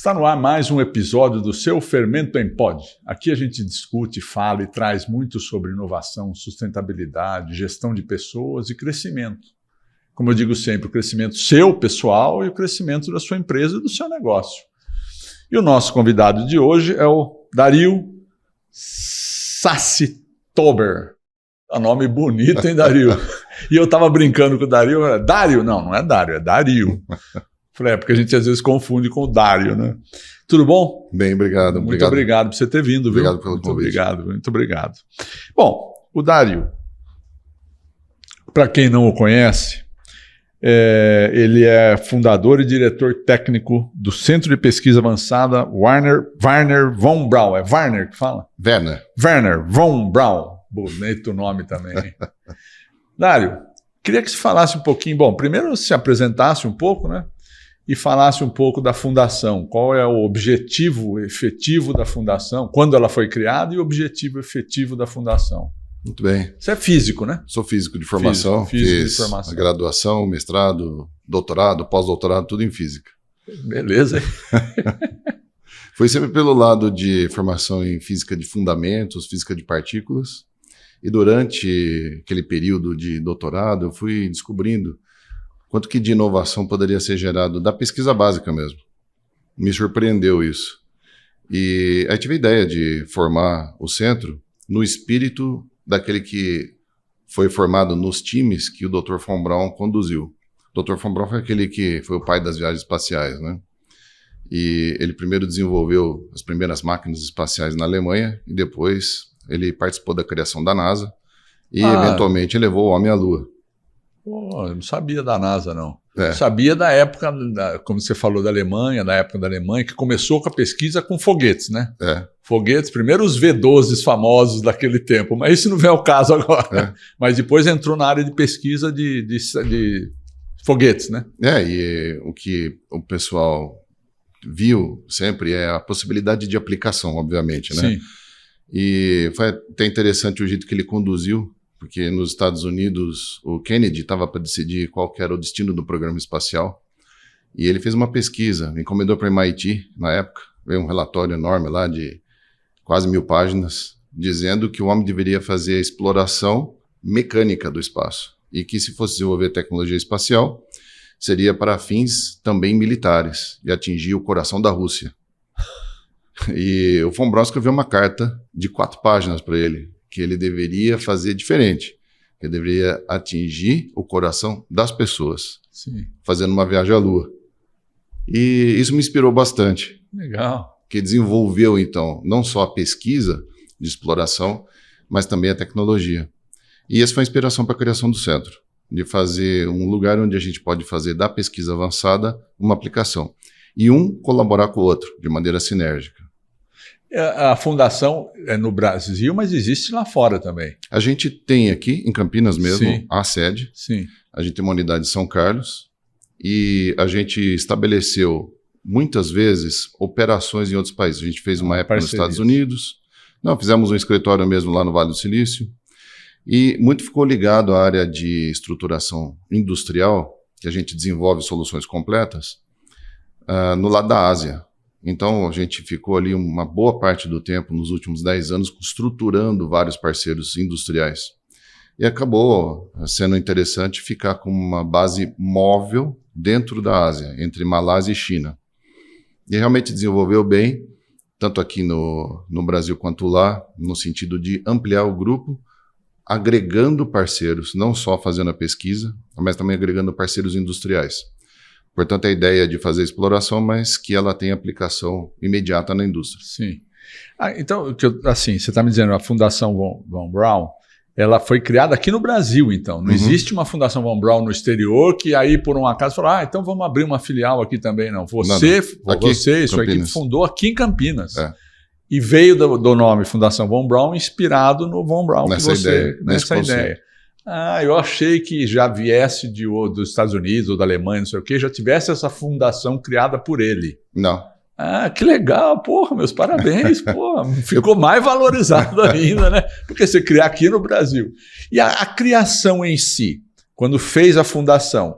Está no ar mais um episódio do seu Fermento em Pod. Aqui a gente discute, fala e traz muito sobre inovação, sustentabilidade, gestão de pessoas e crescimento. Como eu digo sempre, o crescimento seu, pessoal, e o crescimento da sua empresa e do seu negócio. E o nosso convidado de hoje é o Dario Sassitober. É um nome bonito, hein, Dario? E eu estava brincando com o Dario. Dario? Não é Dario, é Dario. Falei, porque a gente às vezes confunde com o Dário, né? Tudo bom? Bem, obrigado. Muito obrigado por você ter vindo, viu? Obrigado pelo convite. Muito obrigado. Bom, o Dario, para quem não o conhece, ele é fundador e diretor técnico do Centro de Pesquisa Avançada Wernher von Braun. É Wernher que fala? Wernher von Braun. Bonito nome também, hein? Dário, queria que você falasse um pouquinho. Bom, primeiro se apresentasse um pouco, né? E falasse um pouco da fundação. Qual é o objetivo efetivo da fundação, quando ela foi criada, e o objetivo efetivo da fundação. Muito bem. Você é físico, né? Sou físico de formação. Físico de formação. Graduação, mestrado, doutorado, pós-doutorado, tudo em física. Beleza. Foi sempre pelo lado de formação em física de fundamentos, física de partículas. E durante aquele período de doutorado, eu fui descobrindo quanto que de inovação poderia ser gerado da pesquisa básica mesmo. Me surpreendeu isso. E aí tive a ideia de formar o centro no espírito daquele que foi formado nos times que o Dr. von Braun conduziu. O Dr. von Braun foi aquele que foi o pai das viagens espaciais, né? E ele primeiro desenvolveu as primeiras máquinas espaciais na Alemanha e depois ele participou da criação da NASA e eventualmente levou o homem à Lua. Pô, eu não sabia da NASA, não. Eu sabia da época, como você falou, da Alemanha, da época da Alemanha, que começou com a pesquisa com foguetes, né? Foguetes, primeiro os V12 famosos daquele tempo, mas isso não vem ao caso agora. Mas depois entrou na área de pesquisa de foguetes, né? E o que o pessoal viu sempre é a possibilidade de aplicação, obviamente, né? Sim. E foi até interessante o jeito que ele conduziu, porque nos Estados Unidos o Kennedy estava para decidir qual que era o destino do programa espacial, e ele fez uma pesquisa, encomendou para o MIT na época, veio um relatório enorme lá de quase 1000 páginas, dizendo que o homem deveria fazer a exploração mecânica do espaço, e que se fosse desenvolver tecnologia espacial, seria para fins também militares, e atingir o coração da Rússia. E o von Braun escreveu uma carta de 4 páginas para ele, que ele deveria fazer diferente, que ele deveria atingir o coração das pessoas, fazendo uma viagem à Lua. E isso me inspirou bastante. Legal. Que desenvolveu, então, não só a pesquisa de exploração, mas também a tecnologia. E essa foi a inspiração para a criação do centro, de fazer um lugar onde a gente pode fazer da pesquisa avançada uma aplicação. E um colaborar com o outro, de maneira sinérgica. A fundação é no Brasil, mas existe lá fora também. A gente tem aqui, em Campinas mesmo, a sede. Sim. A gente tem uma unidade em São Carlos. E a gente estabeleceu, muitas vezes, operações em outros países. A gente fez uma época nos Estados Unidos. Fizemos um escritório mesmo lá no Vale do Silício. E muito ficou ligado à área de estruturação industrial, que a gente desenvolve soluções completas, no lado da Ásia. Então, a gente ficou ali uma boa parte do tempo, nos últimos 10 anos, estruturando vários parceiros industriais. E acabou sendo interessante ficar com uma base móvel dentro da Ásia, entre Malásia e China. E realmente desenvolveu bem, tanto aqui no Brasil quanto lá, no sentido de ampliar o grupo, agregando parceiros, não só fazendo a pesquisa, mas também agregando parceiros industriais. Portanto, a ideia de fazer exploração, mas que ela tenha aplicação imediata na indústria. Sim. Então, assim, você está me dizendo, a Fundação von Braun, ela foi criada aqui no Brasil, então. Não existe uma Fundação von Braun no exterior que aí, por um acaso, falou, então vamos abrir uma filial aqui também. Não, você sua equipe fundou aqui em Campinas. E veio do nome Fundação von Braun, inspirado no von Braun. Nessa ideia. Eu achei que já viesse dos Estados Unidos ou da Alemanha, não sei o quê, já tivesse essa fundação criada por ele. Não. Que legal, porra, meus parabéns, porra, ficou mais valorizado ainda, né? Porque você criar aqui no Brasil. E a criação em si, quando fez a fundação,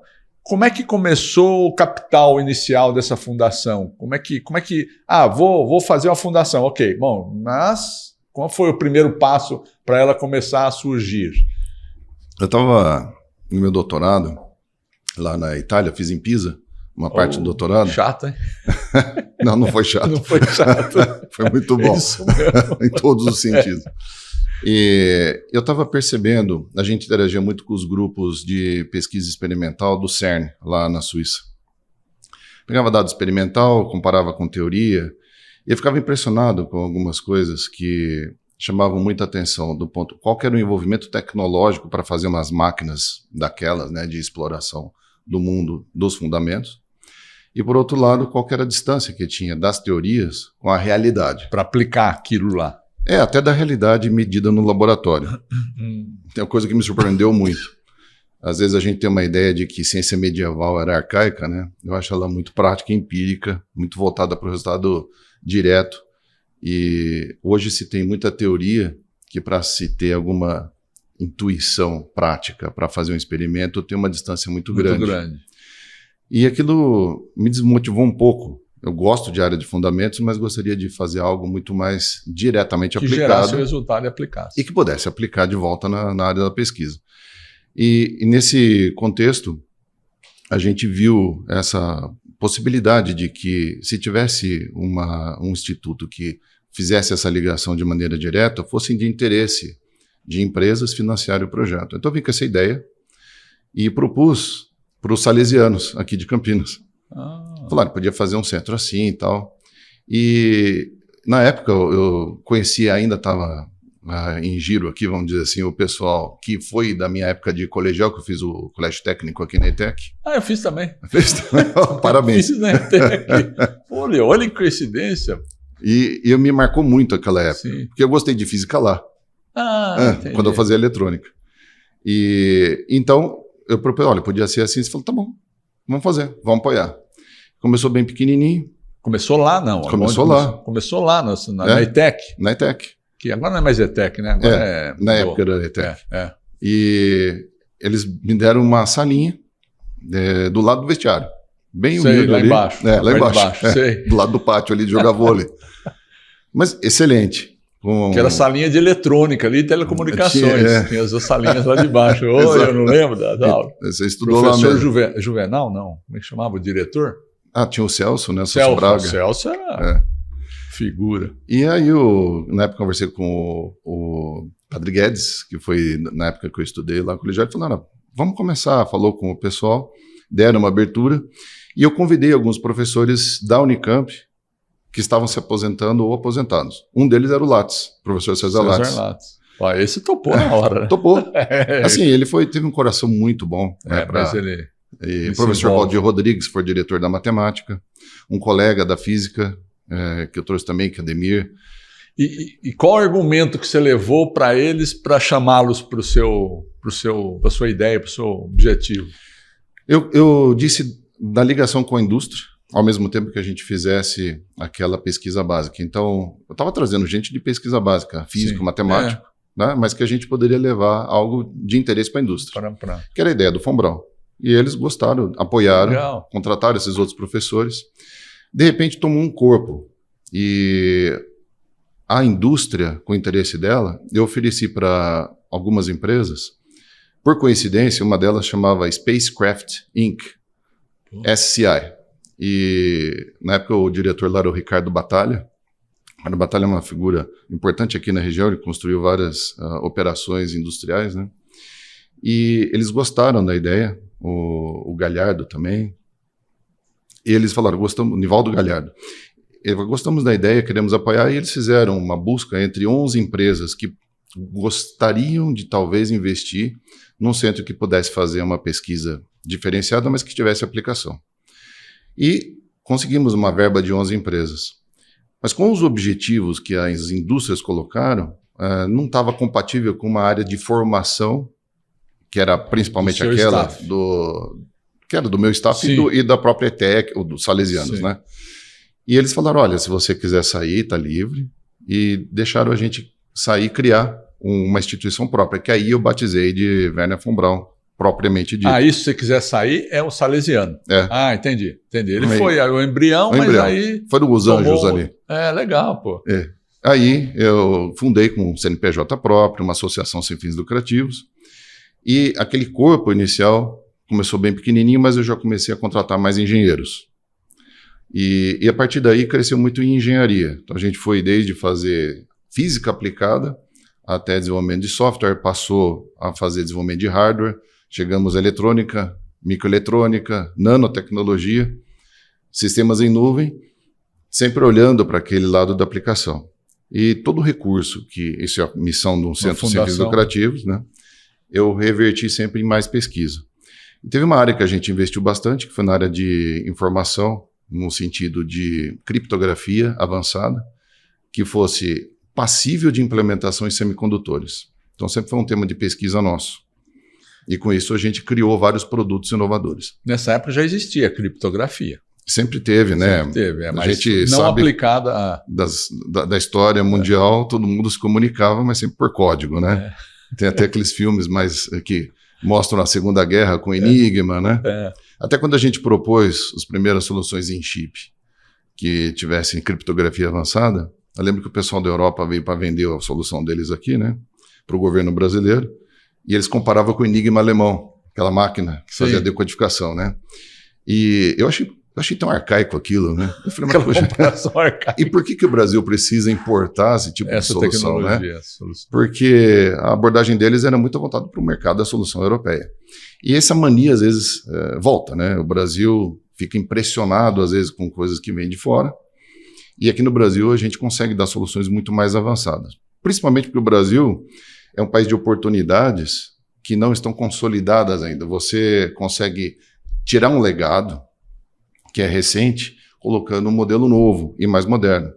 como é que começou o capital inicial dessa fundação? Como é que vou fazer uma fundação, ok, bom, mas qual foi o primeiro passo para ela começar a surgir? Eu estava no meu doutorado, lá na Itália, fiz em Pisa, uma parte do doutorado. Chato, hein? Não foi chato. Não foi chato. Foi muito bom. Isso mesmo. Em todos os sentidos. E eu estava percebendo, a gente interagia muito com os grupos de pesquisa experimental do CERN, lá na Suíça. Pegava dado experimental, comparava com teoria, e eu ficava impressionado com algumas coisas que chamavam muita atenção do ponto, qual que era o envolvimento tecnológico para fazer umas máquinas daquelas, né, de exploração do mundo, dos fundamentos, e por outro lado, qual que era a distância que tinha das teorias com a realidade. Para aplicar aquilo lá. Até da realidade medida no laboratório. Tem uma coisa que me surpreendeu muito. Às vezes a gente tem uma ideia de que ciência medieval era arcaica, né? Eu acho ela muito prática e empírica, muito voltada para o resultado direto. E hoje se tem muita teoria que para se ter alguma intuição prática para fazer um experimento tem uma distância muito grande. E aquilo me desmotivou um pouco. Eu gosto de área de fundamentos, mas gostaria de fazer algo muito mais diretamente aplicado. Que gerasse o resultado e aplicasse. E que pudesse aplicar de volta na área da pesquisa. E nesse contexto, a gente viu essa possibilidade de que, se tivesse um instituto que fizesse essa ligação de maneira direta, fosse de interesse de empresas financiar o projeto. Então, eu vim com essa ideia e propus para os salesianos aqui de Campinas. Falaram, podia fazer um centro assim e tal. E na época eu conhecia, ainda estava em giro aqui, vamos dizer assim, o pessoal que foi da minha época de colegial, que eu fiz o colégio técnico aqui na ETEC. Eu fiz também. Fez também? Parabéns. Fiz na ETEC. Olha que coincidência. E me marcou muito aquela época, Sim. porque eu gostei de física lá, quando eu fazia eletrônica. E então eu propus, olha, podia ser assim. Você falou, tá bom, vamos fazer, vamos apoiar. Começou bem pequenininho. Começou lá, não? Começou lá. Começou lá na ETEC. Na ETEC. Que agora não é mais ETEC, né? Agora na época era ETEC. E eles me deram uma salinha do lado do vestiário. Bem humilde lá ali. Embaixo. Lá embaixo. Sei. Do lado do pátio ali de jogar vôlei. Mas excelente. Que era salinha de eletrônica ali, telecomunicações. Tinha as salinhas lá de baixo. Eu não lembro da aula. Você estudou Professor lá mesmo. Juvenal, não. Como é que chamava o diretor? Tinha o Celso, né? Celso Braga. O Celso era figura. E aí, na época, conversei com o Padre Guedes, que foi na época que eu estudei lá no colegial, ele falou, vamos começar. Falou com o pessoal, deram uma abertura, e eu convidei alguns professores da Unicamp que estavam se aposentando ou aposentados. Um deles era o Lattes, o professor César Lattes. Esse topou na hora. Topou. Assim, ele teve um coração muito bom. Mas ele... E o professor Valdir Rodrigues foi diretor da matemática, um colega da física, que eu trouxe também, que é Ademir. E qual argumento que você levou para eles para chamá-los para a sua ideia, para o seu objetivo? Eu disse da ligação com a indústria, ao mesmo tempo que a gente fizesse aquela pesquisa básica. Então, eu estava trazendo gente de pesquisa básica, físico, matemático, né, mas que a gente poderia levar algo de interesse para a indústria, que era a ideia do Fombrão. E eles gostaram, apoiaram, contrataram esses outros professores. De repente, tomou um corpo. E a indústria, com o interesse dela, eu ofereci para algumas empresas. Por coincidência, uma delas chamava Spacecraft Inc., SCI. E na época o diretor lá era o Ricardo Batalha. O Ricardo Batalha é uma figura importante aqui na região, ele construiu várias operações industriais, né? E eles gostaram da ideia, o Galhardo também. E eles falaram, Nivaldo Galhardo, gostamos da ideia, queremos apoiar, e eles fizeram uma busca entre 11 empresas que gostariam de talvez investir num centro que pudesse fazer uma pesquisa diferenciada, mas que tivesse aplicação. E conseguimos uma verba de 11 empresas. Mas com os objetivos que as indústrias colocaram, não estava compatível com uma área de formação, que era principalmente aquela que era do meu staff e da própria ETEC, ou dos salesianos, né? E eles falaram, olha, se você quiser sair, está livre, e deixaram a gente sair e criar uma instituição própria, que aí eu batizei de Wernher von Braun propriamente dito. Ah, isso, se você quiser sair, é o salesiano. É. Ah, entendi. Ele foi o embrião, mas aí... Foi dos Anjos ali. É, legal, pô. Aí eu fundei com um CNPJ próprio, uma associação sem fins lucrativos, e aquele corpo inicial começou bem pequenininho, mas eu já comecei a contratar mais engenheiros. E a partir daí cresceu muito em engenharia. Então a gente foi desde fazer física aplicada até desenvolvimento de software, passou a fazer desenvolvimento de hardware, chegamos à eletrônica, microeletrônica, nanotecnologia, sistemas em nuvem, sempre olhando para aquele lado da aplicação. E todo recurso, que isso é a missão de um centro sem fins lucrativos, né, eu reverti sempre em mais pesquisa. E teve uma área que a gente investiu bastante, que foi na área de informação, no sentido de criptografia avançada, que fosse passível de implementação em semicondutores. Então sempre foi um tema de pesquisa nosso. E com isso a gente criou vários produtos inovadores. Nessa época já existia criptografia. Sempre teve, né? Sempre teve, mas a gente não sabe aplicada a... da história mundial, todo mundo se comunicava, mas sempre por código, né? Tem até aqueles filmes mais que mostram a Segunda Guerra com Enigma, né? Até quando a gente propôs as primeiras soluções em chip que tivessem criptografia avançada, eu lembro que o pessoal da Europa veio para vender a solução deles aqui, né? Para o governo brasileiro, e eles comparavam com o Enigma alemão, aquela máquina que fazia a decodificação, né? E eu achei tão arcaico aquilo, né? Eu falei, mas, poxa, e por que o Brasil precisa importar esse tipo de solução, né? Porque a abordagem deles era muito voltada para o mercado da solução europeia. E essa mania, às vezes, volta, né? O Brasil fica impressionado, às vezes, com coisas que vêm de fora. E aqui no Brasil, a gente consegue dar soluções muito mais avançadas. Principalmente porque o Brasil é um país de oportunidades que não estão consolidadas ainda. Você consegue tirar um legado que é recente, colocando um modelo novo e mais moderno.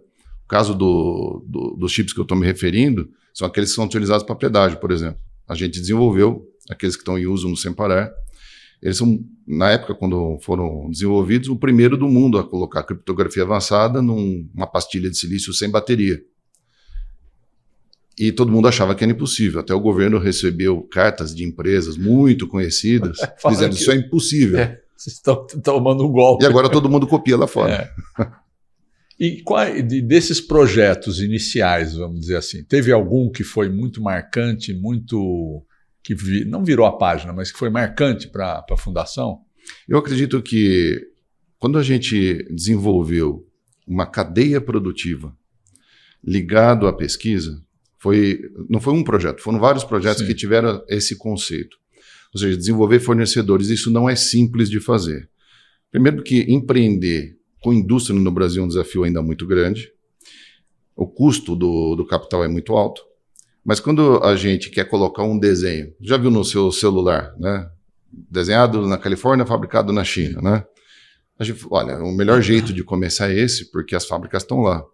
O caso dos chips que eu estou me referindo são aqueles que são utilizados para pedágio, por exemplo. A gente desenvolveu aqueles que estão em uso no Sem Parar. Eles são, na época, quando foram desenvolvidos, o primeiro do mundo a colocar criptografia avançada numa pastilha de silício sem bateria. E todo mundo achava que era impossível. Até o governo recebeu cartas de empresas muito conhecidas dizendo que isso é impossível. Vocês estão tomando um golpe. E agora todo mundo copia lá fora. E desses projetos iniciais, vamos dizer assim, teve algum que foi muito marcante, não virou a página, mas que foi marcante para a fundação? Eu acredito que quando a gente desenvolveu uma cadeia produtiva ligado à pesquisa, não foi um projeto, foram vários projetos que tiveram esse conceito. Ou seja, desenvolver fornecedores, isso não é simples de fazer. Primeiro que empreender com indústria no Brasil é um desafio ainda muito grande. O custo do capital é muito alto. Mas quando a gente quer colocar um desenho, já viu no seu celular, né? Desenhado na Califórnia, fabricado na China, né? A gente, olha, o melhor jeito de começar é esse, porque as fábricas estão lá.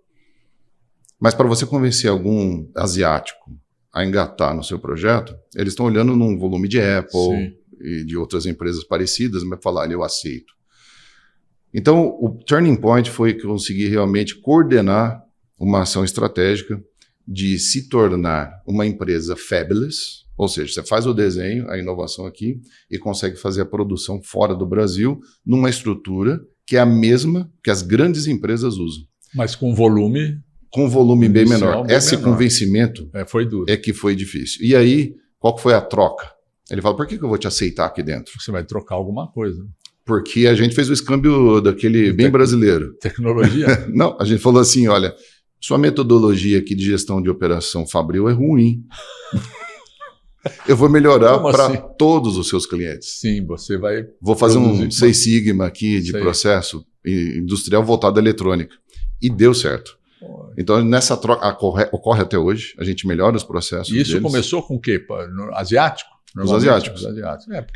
Mas para você convencer algum asiático a engatar no seu projeto, eles estão olhando num volume de Apple e de outras empresas parecidas, mas falar, eu aceito. Então, o turning point foi que eu consegui realmente coordenar uma ação estratégica de se tornar uma empresa fabulous, ou seja, você faz o desenho, a inovação aqui, e consegue fazer a produção fora do Brasil, numa estrutura que é a mesma que as grandes empresas usam. Mas com volume... Com volume bem menor. Esse convencimento foi duro. É que foi difícil. E aí, qual que foi a troca? Ele fala, por que eu vou te aceitar aqui dentro? Você vai trocar alguma coisa. Porque a gente fez o escâmbio daquele bem brasileiro. Tecnologia? Não, a gente falou assim, olha, sua metodologia aqui de gestão de operação fabril é ruim. Eu vou melhorar para todos os seus clientes. Sim, você vai... Vou fazer um Seis Sigma aqui de processo industrial voltado à eletrônica. E deu certo. Então, nessa troca, ocorre até hoje, a gente melhora os processos. E isso começou com o quê? No asiático? Os asiáticos.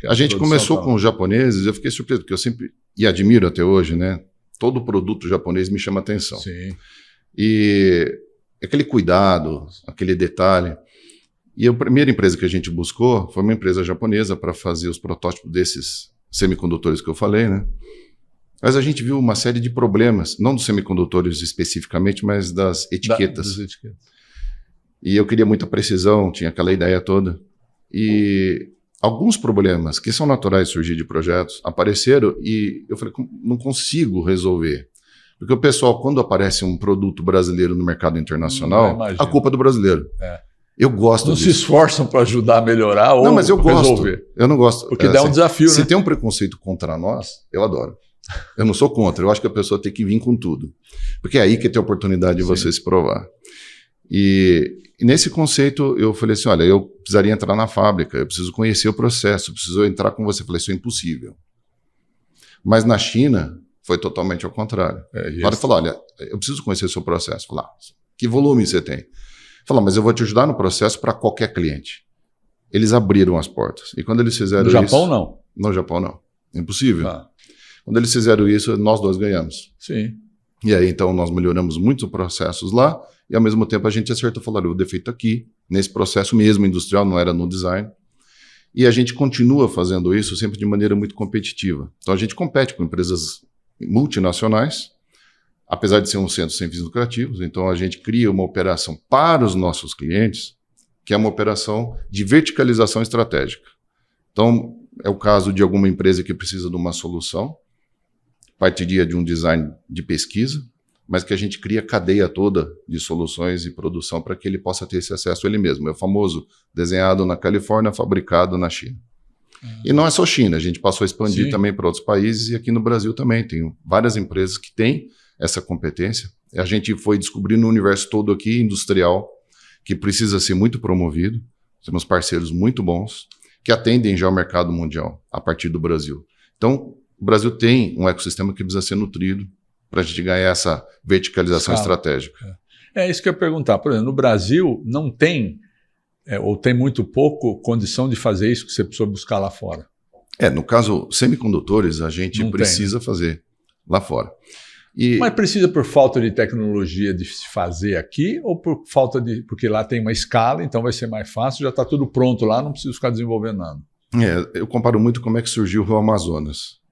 A gente começou com os japoneses, eu fiquei surpreso, porque eu sempre, e admiro até hoje, né? Todo produto japonês me chama atenção. Sim. E aquele cuidado, aquele detalhe. E a primeira empresa que a gente buscou foi uma empresa japonesa para fazer os protótipos desses semicondutores que eu falei, né? Mas a gente viu uma série de problemas, não dos semicondutores especificamente, mas das etiquetas. E eu queria muita precisão, tinha aquela ideia toda. E alguns problemas que são naturais de surgir de projetos apareceram e eu falei, não consigo resolver. Porque o pessoal, quando aparece um produto brasileiro no mercado internacional, a culpa é do brasileiro. Eu gosto disso. Não se esforçam para ajudar a melhorar ou mas eu resolver. Gosto. Eu não gosto. Porque dá um desafio, se né? tem um preconceito contra nós, eu adoro. Eu não sou contra. Eu acho que a pessoa tem que vir com tudo. Porque é aí que tem a oportunidade de você se provar. E nesse conceito, eu falei assim, olha, eu precisaria entrar na fábrica, eu preciso conhecer o processo, eu preciso entrar com você. Eu falei, isso é impossível. Mas na China, foi totalmente ao contrário. Na hora que falou, olha, eu preciso conhecer o seu processo. Falar, que volume você tem? Falar, mas eu vou te ajudar no processo para qualquer cliente. Eles abriram as portas. E quando eles fizeram isso... No Japão, não? No Japão, não. Impossível. Quando eles fizeram isso, nós dois ganhamos. Sim. E aí, então, nós melhoramos muitos processos lá e, ao mesmo tempo, a gente acertou, falou, olha, o defeito aqui, nesse processo mesmo industrial, não era no design. E a gente continua fazendo isso sempre de maneira muito competitiva. Então, a gente compete com empresas multinacionais, apesar de ser um centro sem fins lucrativos. Então, a gente cria uma operação para os nossos clientes, que é uma operação de verticalização estratégica. Então, é o caso de alguma empresa que precisa de uma solução, partiria de um design de pesquisa, mas que a gente cria a cadeia toda de soluções e produção para que ele possa ter esse acesso ele mesmo. É o famoso desenhado na Califórnia, fabricado na China. E não é só China, a gente passou a expandir também para outros países e aqui no Brasil também. Tem várias empresas que têm essa competência. A gente foi descobrindo no universo todo aqui, industrial, que precisa ser muito promovido. Temos parceiros muito bons que atendem já o mercado mundial a partir do Brasil. Então, o Brasil tem um ecossistema que precisa ser nutrido para a gente ganhar essa verticalização estratégica. É isso que eu ia perguntar. Por exemplo, no Brasil não tem, ou tem muito pouco, condição de fazer isso que você precisou buscar lá fora. No caso, semicondutores, a gente precisa fazer lá fora. Mas precisa por falta de tecnologia de se fazer aqui ou por falta de... Porque lá tem uma escala, então vai ser mais fácil, já está tudo pronto lá, não precisa ficar desenvolvendo nada. Eu comparo muito como é que surgiu o Rio Amazonas.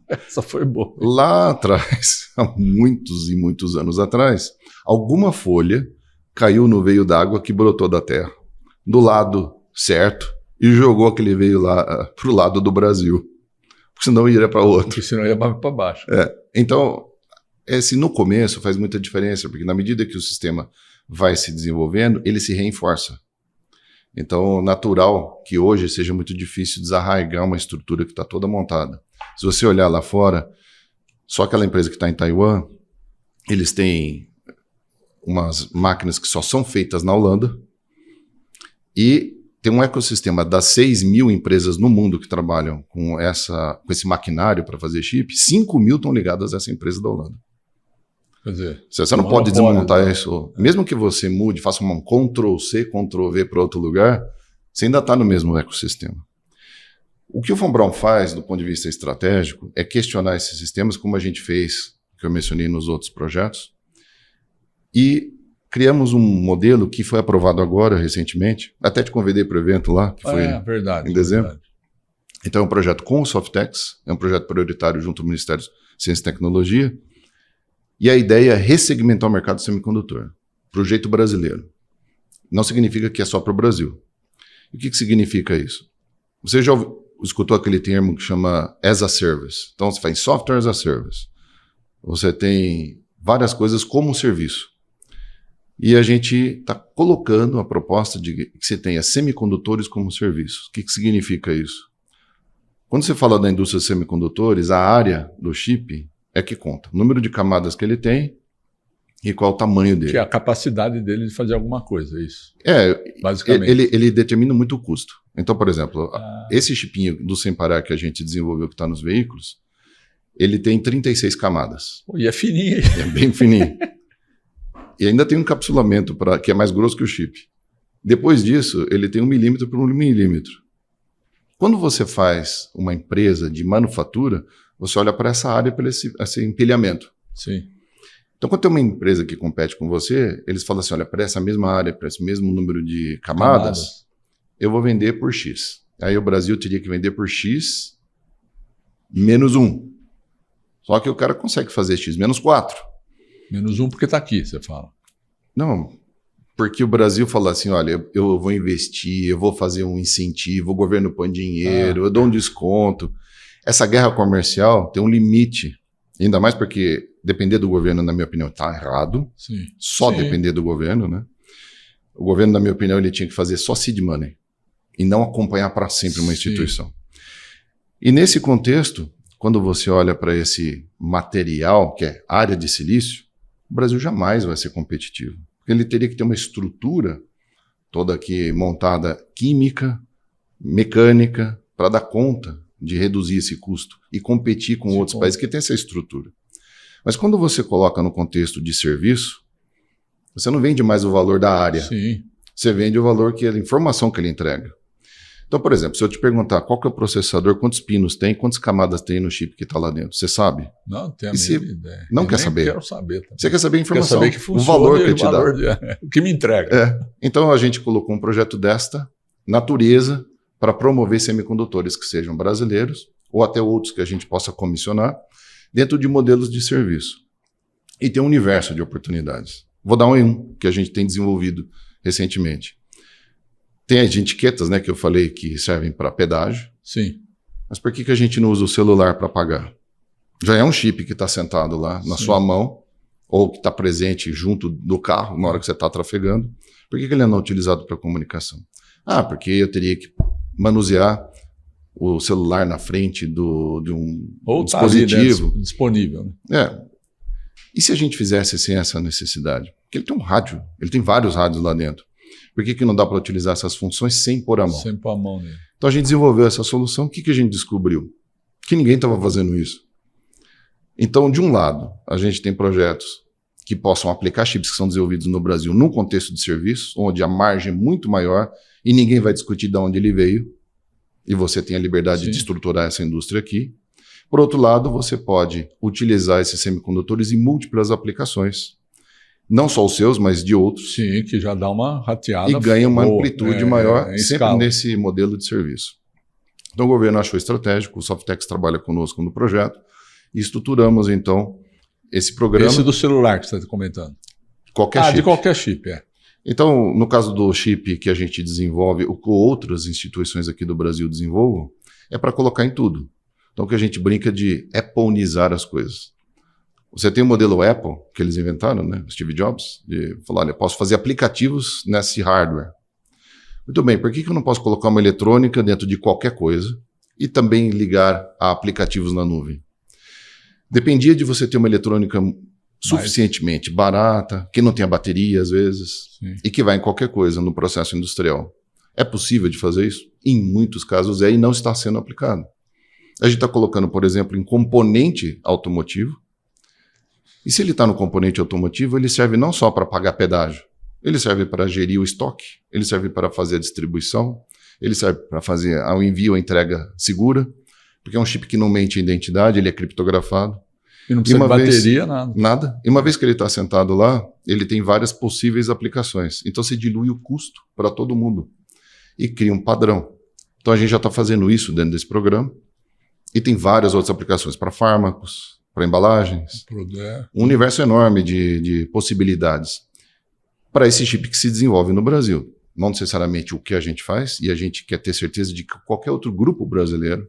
Essa foi boa. Lá atrás, há muitos e muitos anos atrás, alguma folha caiu no veio d'água que brotou da terra, do lado certo, e jogou aquele veio lá para o lado do Brasil. Porque senão iria para outro. Porque senão ia para baixo. Então, no começo faz muita diferença, porque na medida que o sistema vai se desenvolvendo, ele se reforça. Então, natural que hoje seja muito difícil desarraigar uma estrutura que está toda montada. Se você olhar lá fora, só aquela empresa que está em Taiwan, eles têm umas máquinas que só são feitas na Holanda e tem um ecossistema das 6.000 empresas no mundo que trabalham com esse maquinário para fazer chip, 5.000 estão ligadas a essa empresa da Holanda. Quer dizer, você não pode desmontar isso. Mesmo que você mude, faça um Ctrl-C, Ctrl-V para outro lugar, você ainda está no mesmo ecossistema. O que o Von Braun faz, do ponto de vista estratégico, é questionar esses sistemas, como a gente fez, que eu mencionei nos outros projetos, e criamos um modelo que foi aprovado agora, recentemente. Até te convidei para o evento lá, que foi em dezembro. Verdade. Então é um projeto com o Softex, é um projeto prioritário junto ao Ministério de Ciência e Tecnologia, e a ideia é ressegmentar o mercado semicondutor para o jeito brasileiro. Não significa que é só para o Brasil. E o que significa isso? Você já escutou aquele termo que chama as a service. Então você faz software as a service. Você tem várias coisas como serviço. E a gente está colocando a proposta de que você tenha semicondutores como serviço. O que significa isso? Quando você fala da indústria de semicondutores, a área do chip é que conta. O número de camadas que ele tem e qual o tamanho dele. Que é a capacidade dele de fazer alguma coisa, é isso. Basicamente. Ele determina muito o custo. Então, por exemplo, esse chipinho do Sem Parar que a gente desenvolveu, que está nos veículos, ele tem 36 camadas. E é fininho. É bem fininho. E ainda tem um encapsulamento que é mais grosso que o chip. Depois disso, ele tem 1 milímetro por 1 milímetro. Quando você faz uma empresa de manufatura, você olha para essa área, para esse empilhamento. Sim. Então, quando tem uma empresa que compete com você, eles falam assim, olha, para essa mesma área, para esse mesmo número de camadas, eu vou vender por X. Aí o Brasil teria que vender por X menos 1. Só que o cara consegue fazer X menos 4. Menos 1 porque está aqui, você fala. Não, Porque o Brasil fala assim, olha, eu vou investir, eu vou fazer um incentivo, o governo põe dinheiro, eu dou um desconto. Essa guerra comercial tem um limite, ainda mais porque depender do governo, na minha opinião, está errado. Sim. Só depender do governo, né? O governo, na minha opinião, ele tinha que fazer só seed money e não acompanhar para sempre uma instituição. E nesse contexto, quando você olha para esse material, que é área de silício, o Brasil jamais vai ser competitivo. Porque ele teria que ter uma estrutura toda aqui montada química, mecânica, para dar conta de reduzir esse custo e competir com outros países que têm essa estrutura. Mas quando você coloca no contexto de serviço, você não vende mais o valor da área. Sim. Você vende o valor que a informação que ele entrega. Então, por exemplo, se eu te perguntar qual que é o processador, quantos pinos tem, quantas camadas tem no chip que está lá dentro, você sabe? Não, não tenho a mínima ideia. Não quer saber? Quero saber também. Você quer saber a informação, quer saber que funciona, o valor que ele te dá. O que me entrega. Então, a gente colocou um projeto desta natureza para promover semicondutores que sejam brasileiros ou até outros que a gente possa comissionar dentro de modelos de serviço. E tem um universo de oportunidades. Vou dar um que a gente tem desenvolvido recentemente. Tem as etiquetas, né, que eu falei que servem para pedágio. Sim. Mas por que a gente não usa o celular para pagar? Já é um chip que está sentado lá na sua mão ou que está presente junto do carro na hora que você está trafegando. Por que ele não é utilizado para comunicação? Porque eu teria que manusear o celular na frente de um dispositivo. Ali, né, disponível. Né? E se a gente fizesse sem essa necessidade? Porque ele tem um rádio, ele tem vários rádios lá dentro. Por que não dá para utilizar essas funções sem pôr a mão? Sem pôr a mão nele. Então a gente desenvolveu essa solução. O que a gente descobriu? Que ninguém estava fazendo isso. Então, de um lado, a gente tem projetos que possam aplicar chips que são desenvolvidos no Brasil num contexto de serviço, onde a margem é muito maior e ninguém vai discutir de onde ele veio. E você tem a liberdade de estruturar essa indústria aqui. Por outro lado, você pode utilizar esses semicondutores em múltiplas aplicações. Não só os seus, mas de outros. Sim, que já dá uma rateada. E ganha uma amplitude maior, sempre escala. Nesse modelo de serviço. Então o governo achou estratégico, o Softex trabalha conosco no projeto, e estruturamos então esse programa. Esse do celular que você está comentando. Qualquer chip. De qualquer chip, Então, no caso do chip que a gente desenvolve, o que outras instituições aqui do Brasil desenvolvam, é para colocar em tudo. Então, que a gente brinca de Appleizar as coisas. Você tem o modelo Apple, que eles inventaram, né? Steve Jobs, de falar, olha, posso fazer aplicativos nesse hardware. Muito bem, por que eu não posso colocar uma eletrônica dentro de qualquer coisa e também ligar a aplicativos na nuvem? Dependia de você ter uma eletrônica suficientemente barata, que não tenha bateria às vezes, e que vai em qualquer coisa no processo industrial. É possível de fazer isso? Em muitos casos é e não está sendo aplicado. A gente está colocando, por exemplo, em componente automotivo. E se ele está no componente automotivo, ele serve não só para pagar pedágio, ele serve para gerir o estoque, ele serve para fazer a distribuição, ele serve para fazer o envio, a entrega segura, porque é um chip que não mente a identidade, ele é criptografado. E não precisa de bateria, nada. Nada. E uma vez que ele está sentado lá, ele tem várias possíveis aplicações. Então você dilui o custo para todo mundo e cria um padrão. Então a gente já está fazendo isso dentro desse programa e tem várias outras aplicações para fármacos, para embalagens, um universo enorme de possibilidades para esse chip que se desenvolve no Brasil. Não necessariamente o que a gente faz, e a gente quer ter certeza de que qualquer outro grupo brasileiro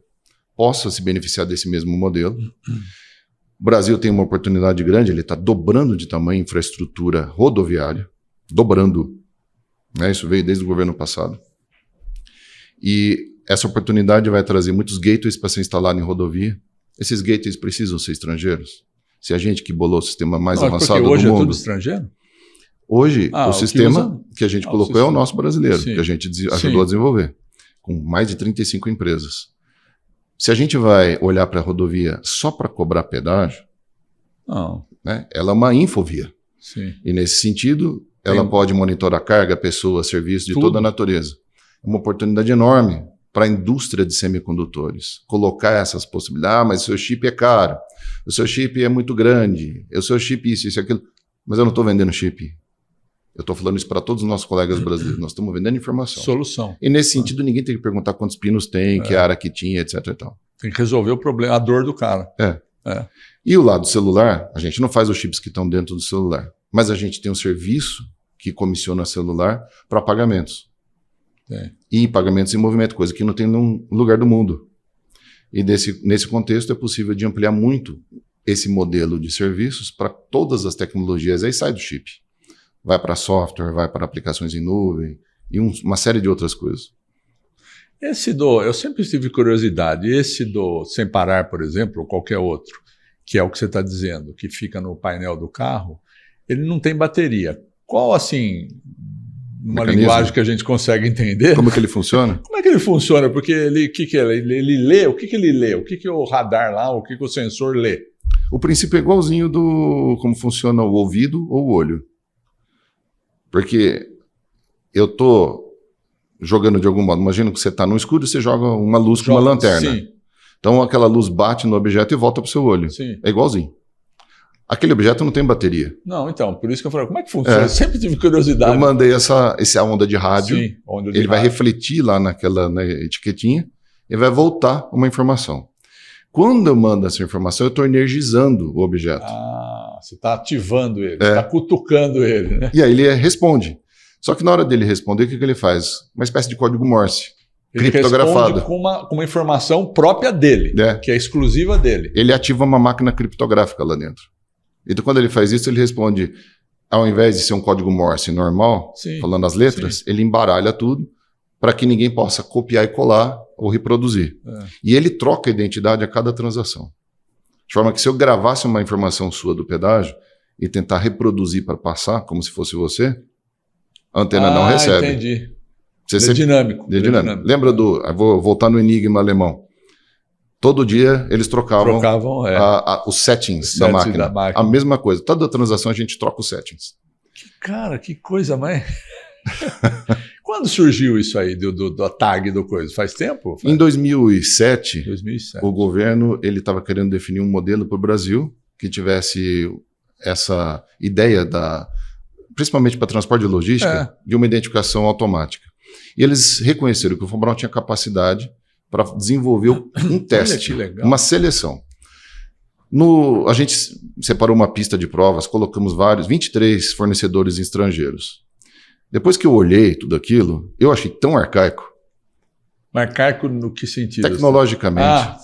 possa se beneficiar desse mesmo modelo. O Brasil tem uma oportunidade grande, ele está dobrando de tamanho a infraestrutura rodoviária, dobrando. Né? Isso veio desde o governo passado. E essa oportunidade vai trazer muitos gateways para ser instalado em rodovia. Esses gateways precisam ser estrangeiros? Se a gente que bolou o sistema mais avançado do mundo... Hoje é tudo estrangeiro? Hoje, o sistema que a gente colocou é o nosso brasileiro, que a gente ajudou a desenvolver, com mais de 35 empresas. Se a gente vai olhar para a rodovia só para cobrar pedágio, né, ela é uma infovia. E nesse sentido, ela pode monitorar carga, pessoas, serviços de toda a natureza. É uma oportunidade enorme para a indústria de semicondutores, colocar essas possibilidades. Mas o seu chip é caro, o seu chip é muito grande, o seu chip isso, aquilo. Mas eu não estou vendendo chip. Eu estou falando isso para todos os nossos colegas brasileiros. Nós estamos vendendo informação. Solução. E nesse sentido, ninguém tem que perguntar quantos pinos tem, que área que tinha, etc. E tal. Tem que resolver o problema, a dor do cara. E o lado celular, a gente não faz os chips que estão dentro do celular, mas a gente tem um serviço que comissiona celular para pagamentos. Sim. E pagamentos em movimento, coisa que não tem em nenhum lugar do mundo. E nesse contexto é possível de ampliar muito esse modelo de serviços para todas as tecnologias. Aí sai do chip. Vai para software, vai para aplicações em nuvem e uma série de outras coisas. Eu sempre tive curiosidade, esse do Sem Parar, por exemplo, ou qualquer outro, que é o que você está dizendo, que fica no painel do carro, ele não tem bateria. Qual, assim, uma linguagem que a gente consegue entender? Como que ele funciona? Como é que ele funciona? Porque ele lê, o que ele lê? O que o radar lá, o que o sensor lê? O princípio é igualzinho do como funciona o ouvido ou o olho. Porque eu tô jogando de algum modo. Imagina que você está no escuro e você joga uma luz com uma lanterna. Sim. Então aquela luz bate no objeto e volta para o seu olho. Sim. É igualzinho. Aquele objeto não tem bateria. Não, então, por isso que eu falei, como é que funciona? Eu sempre tive curiosidade. Eu mandei essa onda de rádio. Sim, onda de ele vai rádio. refletir lá na etiquetinha e vai voltar uma informação. Quando eu mando essa informação, eu estou energizando o objeto. Ah, você está ativando ele, está cutucando ele, né? E aí ele responde. Só que na hora dele responder, o que ele faz? Uma espécie de código Morse, ele criptografado. Responde com uma informação própria dele, que é exclusiva dele. Ele ativa uma máquina criptográfica lá dentro. Então, quando ele faz isso, ele responde, ao invés de ser um código Morse normal, falando as letras, ele embaralha tudo para que ninguém possa copiar e colar ou reproduzir. E ele troca a identidade a cada transação. De forma que se eu gravasse uma informação sua do pedágio e tentar reproduzir para passar, como se fosse você, a antena não recebe. Entendi. É dinâmico. Lembra eu vou voltar no Enigma alemão. Todo dia eles trocavam os settings da máquina. A mesma coisa. Toda transação a gente troca os settings. Cara, que coisa mais... Quando surgiu isso aí do tag do coisa? Faz tempo? Em 2007, o governo estava querendo definir um modelo para o Brasil que tivesse essa ideia principalmente para transporte e logística, de uma identificação automática. E eles reconheceram que o Fobral tinha capacidade para desenvolver um teste, uma seleção. A gente separou uma pista de provas, colocamos 23 fornecedores estrangeiros. Depois que eu olhei tudo aquilo, eu achei tão arcaico. Arcaico no que sentido? Tecnologicamente.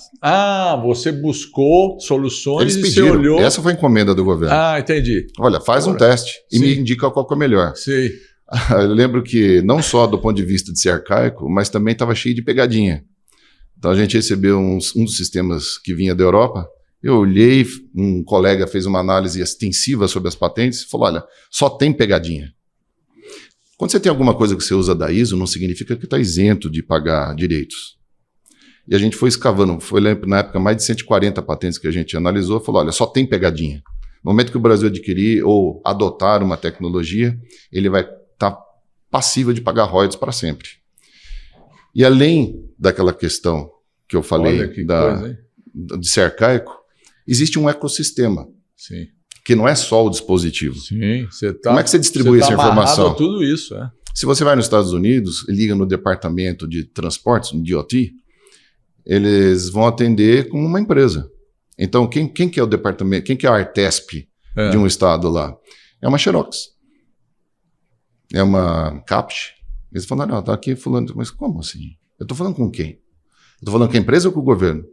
Você buscou soluções Eles pediram. E você olhou... Essa foi a encomenda do governo. Entendi. Olha, faz um teste e me indica qual que é o melhor. Sim. Eu lembro que não só do ponto de vista de ser arcaico, mas também estava cheio de pegadinha. Então a gente recebeu um dos sistemas que vinha da Europa. Eu olhei, um colega fez uma análise extensiva sobre as patentes e falou, olha, só tem pegadinha. Quando você tem alguma coisa que você usa da ISO, não significa que está isento de pagar direitos. E a gente foi escavando, foi na época mais de 140 patentes que a gente analisou, falou, olha, só tem pegadinha. No momento que o Brasil adquirir ou adotar uma tecnologia, ele vai estar passível de pagar royalties para sempre. E além daquela questão que eu falei de ser arcaico, existe um ecossistema. Sim. Que não é só o dispositivo. Sim, como é que você distribui essa informação? Tudo isso, Se você vai nos Estados Unidos, liga no departamento de transportes, no DOT, eles vão atender como uma empresa. Então, quem que é o departamento, quem que é a Artesp de um estado lá? É uma Xerox. É uma Capsch. Eles falam, não, tá aqui fulano, mas como assim? Eu estou falando com quem? Eu estou falando com a empresa ou com o governo?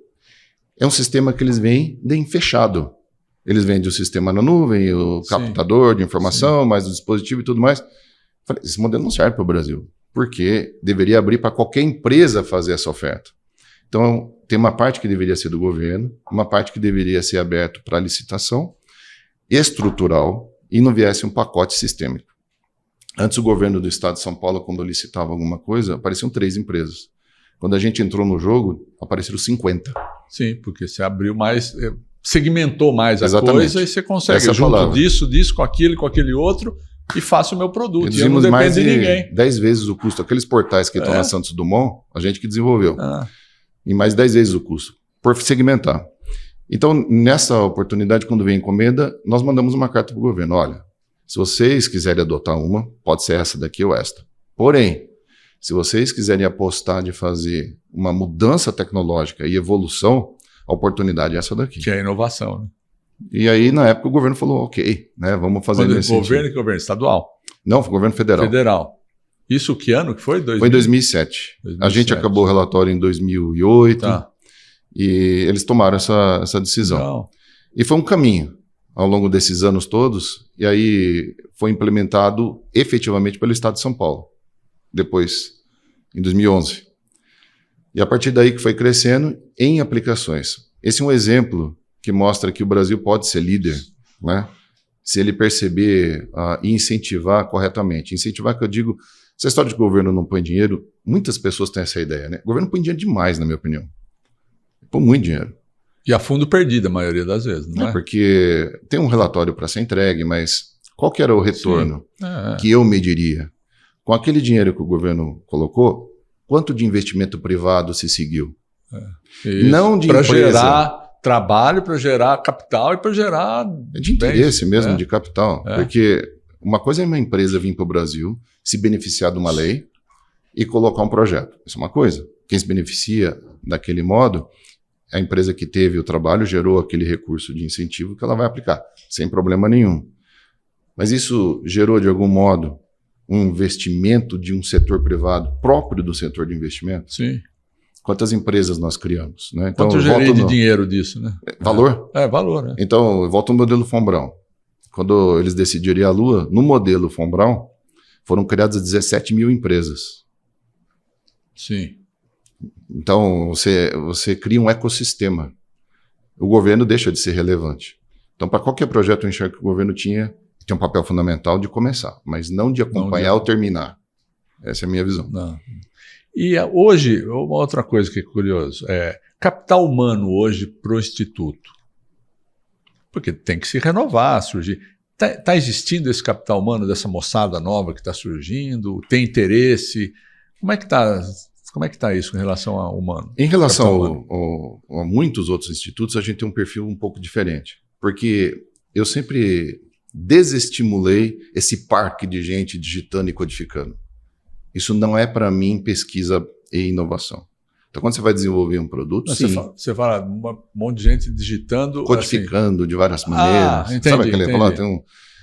É um sistema que eles vendem fechado. Eles vendem o sistema na nuvem, o captador de informação, mais o dispositivo e tudo mais. Falei, esse modelo não serve para o Brasil, porque deveria abrir para qualquer empresa fazer essa oferta. Então, tem uma parte que deveria ser do governo, uma parte que deveria ser aberta para licitação estrutural e não viesse um pacote sistêmico. Antes, o governo do estado de São Paulo, quando licitava alguma coisa, apareciam 3 empresas. Quando a gente entrou no jogo, apareceram 50. Sim, porque você abriu mais... segmentou mais a Exatamente. Coisa e você consegue junto disso com aquele outro e faço o meu produto. E eu não dependo de ninguém. 10 vezes o custo. Aqueles portais que estão na Santos Dumont, a gente que desenvolveu. E mais 10 vezes o custo, por segmentar. Então, nessa oportunidade, quando vem encomenda, nós mandamos uma carta para o governo. Olha, se vocês quiserem adotar uma, pode ser essa daqui ou esta. Porém, se vocês quiserem apostar de fazer uma mudança tecnológica e evolução, a oportunidade é essa daqui. Que é a inovação, né? E aí, na época, o governo falou, ok, né, vamos fazer nesse sentido. Governo estadual? Não, foi o governo federal. Federal. Isso que ano que foi? Foi em 2007. A gente acabou o relatório em 2008 e eles tomaram essa decisão. Legal. E foi um caminho ao longo desses anos todos, e aí foi implementado efetivamente pelo Estado de São Paulo, depois, em 2011. E a partir daí que foi crescendo em aplicações. Esse é um exemplo que mostra que o Brasil pode ser líder, né? Se ele perceber e incentivar corretamente. Incentivar, que eu digo, essa história de que o governo não põe dinheiro, muitas pessoas têm essa ideia, né? O governo põe dinheiro demais, na minha opinião. Põe muito dinheiro. E a fundo perdido, a maioria das vezes, não é? Porque tem um relatório para ser entregue, mas qual que era o retorno que eu mediria? Com aquele dinheiro que o governo colocou, quanto de investimento privado se seguiu? Não de empresa. Para gerar trabalho, para gerar capital e para gerar... de interesse mesmo, de capital. Porque uma coisa é uma empresa vir para o Brasil, se beneficiar de uma lei e colocar um projeto. Isso é uma coisa. Quem se beneficia daquele modo... A empresa que teve o trabalho gerou aquele recurso de incentivo que ela vai aplicar, sem problema nenhum. Mas isso gerou, de algum modo, um investimento de um setor privado próprio do setor de investimento? Sim. Quantas empresas nós criamos? Né? Então, quanto gerei de dinheiro disso? Né? Valor? Valor. Né? Então, volta ao modelo Von Braun. Quando eles decidiram ir à Lua, no modelo Von Braun, foram criadas 17 mil empresas. Sim. Então, você cria um ecossistema. O governo deixa de ser relevante. Então, para qualquer projeto, eu enxergo que o governo tinha um papel fundamental de começar, mas não de acompanhar ou terminar. Essa é a minha visão. Não. E hoje, uma outra coisa que é curioso, capital humano hoje para o Instituto. Porque tem que se renovar, surgir. Está existindo esse capital humano dessa moçada nova que está surgindo? Tem interesse? Como é que está isso em relação ao humano? Em relação a muitos outros institutos, a gente tem um perfil um pouco diferente. Porque eu sempre desestimulei esse parque de gente digitando e codificando. Isso não é, para mim, pesquisa e inovação. Então, quando você vai desenvolver um produto, sim. Você fala um monte de gente digitando... Codificando assim, de várias maneiras. Entendi, sabe aquele falar?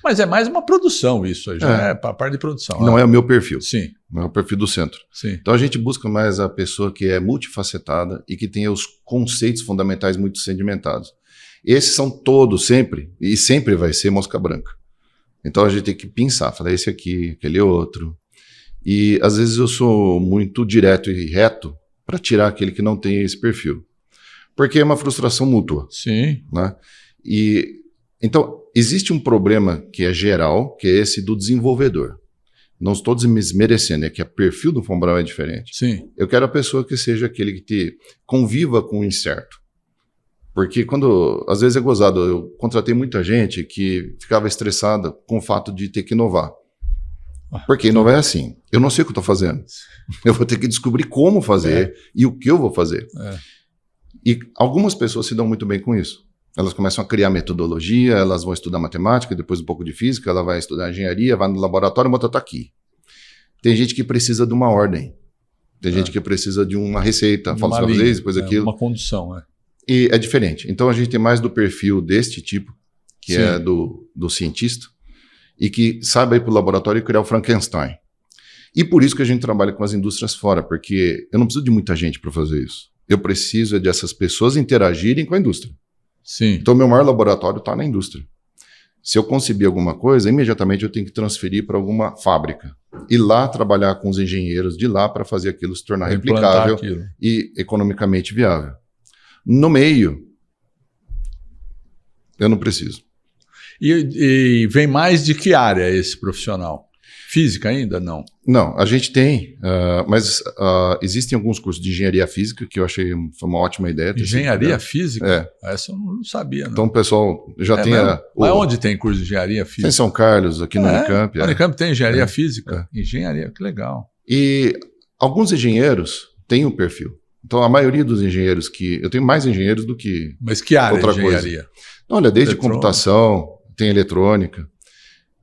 Mas é mais uma produção isso, já é para a parte de produção. Não é o meu perfil. Sim. Não é o perfil do centro. Sim. Então a gente busca mais a pessoa que é multifacetada e que tenha os conceitos fundamentais muito sedimentados. Esses são todos sempre, e sempre vai ser mosca branca. Então a gente tem que pensar, falar esse aqui, aquele outro. E às vezes eu sou muito direto e reto para tirar aquele que não tem esse perfil. Porque é uma frustração mútua. Sim. Né? E então, existe um problema que é geral, que é esse do desenvolvedor. Não estou desmerecendo, é que o perfil do Von Braun é diferente. Sim. Eu quero a pessoa que seja aquele que conviva com o incerto. Porque às vezes é gozado, eu contratei muita gente que ficava estressada com o fato de ter que inovar. Porque inovar é assim, eu não sei o que eu estou fazendo. Eu vou ter que descobrir como fazer e o que eu vou fazer. E algumas pessoas se dão muito bem com isso. Elas começam a criar metodologia, elas vão estudar matemática, depois um pouco de física, ela vai estudar engenharia, vai no laboratório e tá aqui. Tem gente que precisa de uma ordem. Tem gente que precisa de uma receita. Fala uma vez, depois aquilo. Uma condução, E é diferente. Então a gente tem mais do perfil deste tipo, que é do cientista, e que sabe ir para o laboratório e criar o Frankenstein. E por isso que a gente trabalha com as indústrias fora, porque eu não preciso de muita gente para fazer isso. Eu preciso dessas pessoas interagirem com a indústria. Sim. Então, meu maior laboratório está na indústria. Se eu concebir alguma coisa, imediatamente eu tenho que transferir para alguma fábrica. E lá trabalhar com os engenheiros de lá para fazer aquilo se tornar replicável e economicamente viável. No meio, eu não preciso. E vem mais de que área esse profissional? Física ainda? Não. Não, a gente tem, mas existem alguns cursos de engenharia física que eu achei foi uma ótima ideia. Engenharia física? Essa eu não sabia. Não. Então o pessoal já tem... Mas onde tem curso de engenharia física? Tem em São Carlos, aqui no Unicamp. No Unicamp tem engenharia física? Engenharia, que legal. E alguns engenheiros têm um perfil. Então a maioria dos engenheiros eu tenho mais engenheiros do que Mas que área outra de engenharia? Coisa. Olha, desde computação, tem eletrônica.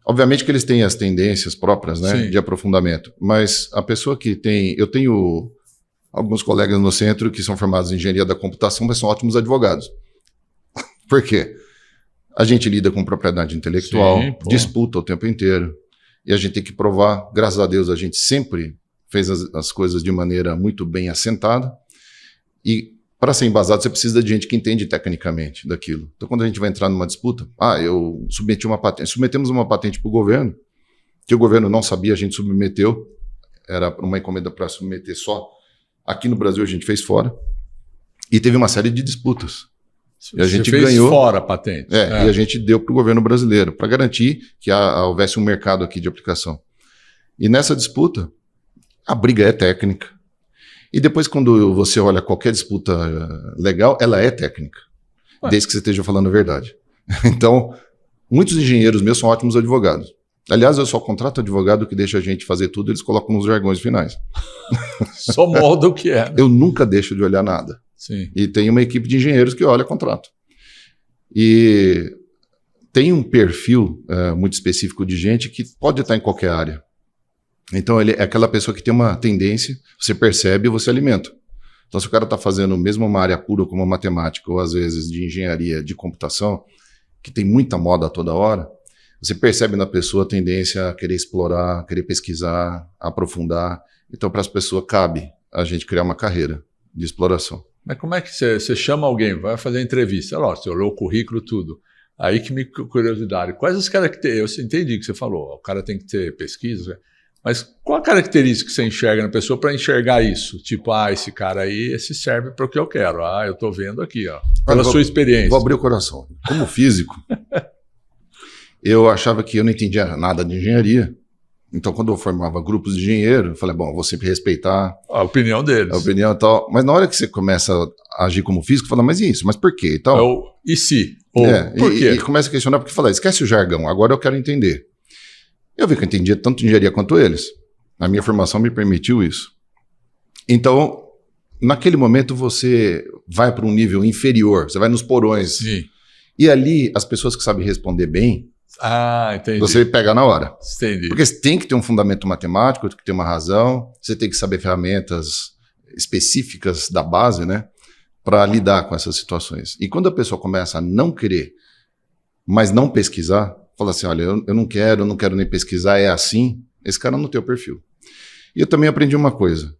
Obviamente que eles têm as tendências próprias, né, de aprofundamento, mas a pessoa que tem... Eu tenho alguns colegas no centro que são formados em engenharia da computação, mas são ótimos advogados. Por quê? A gente lida com propriedade intelectual, disputa o tempo inteiro. e a gente tem que provar. Graças a Deus, a gente sempre fez as coisas de maneira muito bem assentada, e para ser embasado, você precisa de gente que entende tecnicamente daquilo. Então, quando a gente vai entrar numa disputa, eu submeti uma patente, submetemos uma patente para o governo, que o governo não sabia, a gente submeteu, era uma encomenda para submeter só. Aqui no Brasil a gente fez fora, e teve uma série de disputas. E a gente ganhou fora a patente. E a gente deu para o governo brasileiro, para garantir que houvesse um mercado aqui de aplicação. E nessa disputa, a briga é técnica. E depois, quando você olha qualquer disputa legal, ela é técnica, desde que você esteja falando a verdade. Então, muitos engenheiros meus são ótimos advogados. Aliás, eu só contrato advogado que deixa a gente fazer tudo, eles colocam nos jargões finais. Só molda o que é. Né? Eu nunca deixo de olhar nada. Sim. E tem uma equipe de engenheiros que olha contrato. E tem um perfil muito específico de gente que pode estar em qualquer área. Então, ele é aquela pessoa que tem uma tendência, você percebe e você alimenta. Então, se o cara está fazendo mesmo uma área pura como a matemática, ou às vezes de engenharia de computação, que tem muita moda a toda hora, você percebe na pessoa a tendência a querer explorar, querer pesquisar, aprofundar. Então, para as pessoas, cabe a gente criar uma carreira de exploração. Mas como é que você chama alguém, vai fazer entrevista, você olhou o currículo, tudo. Aí que me curiosidade, quais as características, eu entendi o que você falou, o cara tem que ter pesquisa, mas qual a característica que você enxerga na pessoa para enxergar isso? Tipo, esse cara aí, esse serve para o que eu quero. Eu estou vendo aqui, pela sua experiência. Vou abrir o coração. Como físico, eu achava que eu não entendia nada de engenharia. Então, quando eu formava grupos de engenheiro, eu falei, vou sempre respeitar a opinião deles. A opinião e tal. Mas na hora que você começa a agir como físico, fala, mas e isso? Mas por quê? E tal. E se? Ou por quê? E começa a questionar, porque fala, esquece o jargão, agora eu quero entender. Eu vi que eu entendia tanto de engenharia quanto eles. A minha formação me permitiu isso. Então, naquele momento, você vai para um nível inferior, você vai nos porões. Sim. E ali, as pessoas que sabem responder bem, entendi. Você pega na hora. Entendi. Porque você tem que ter um fundamento matemático, tem que ter uma razão, você tem que saber ferramentas específicas da base, né, para lidar com essas situações. E quando a pessoa começa a não querer, mas não pesquisar, fala assim, olha, eu não quero nem pesquisar, é assim, esse cara não tem o perfil. E eu também aprendi uma coisa.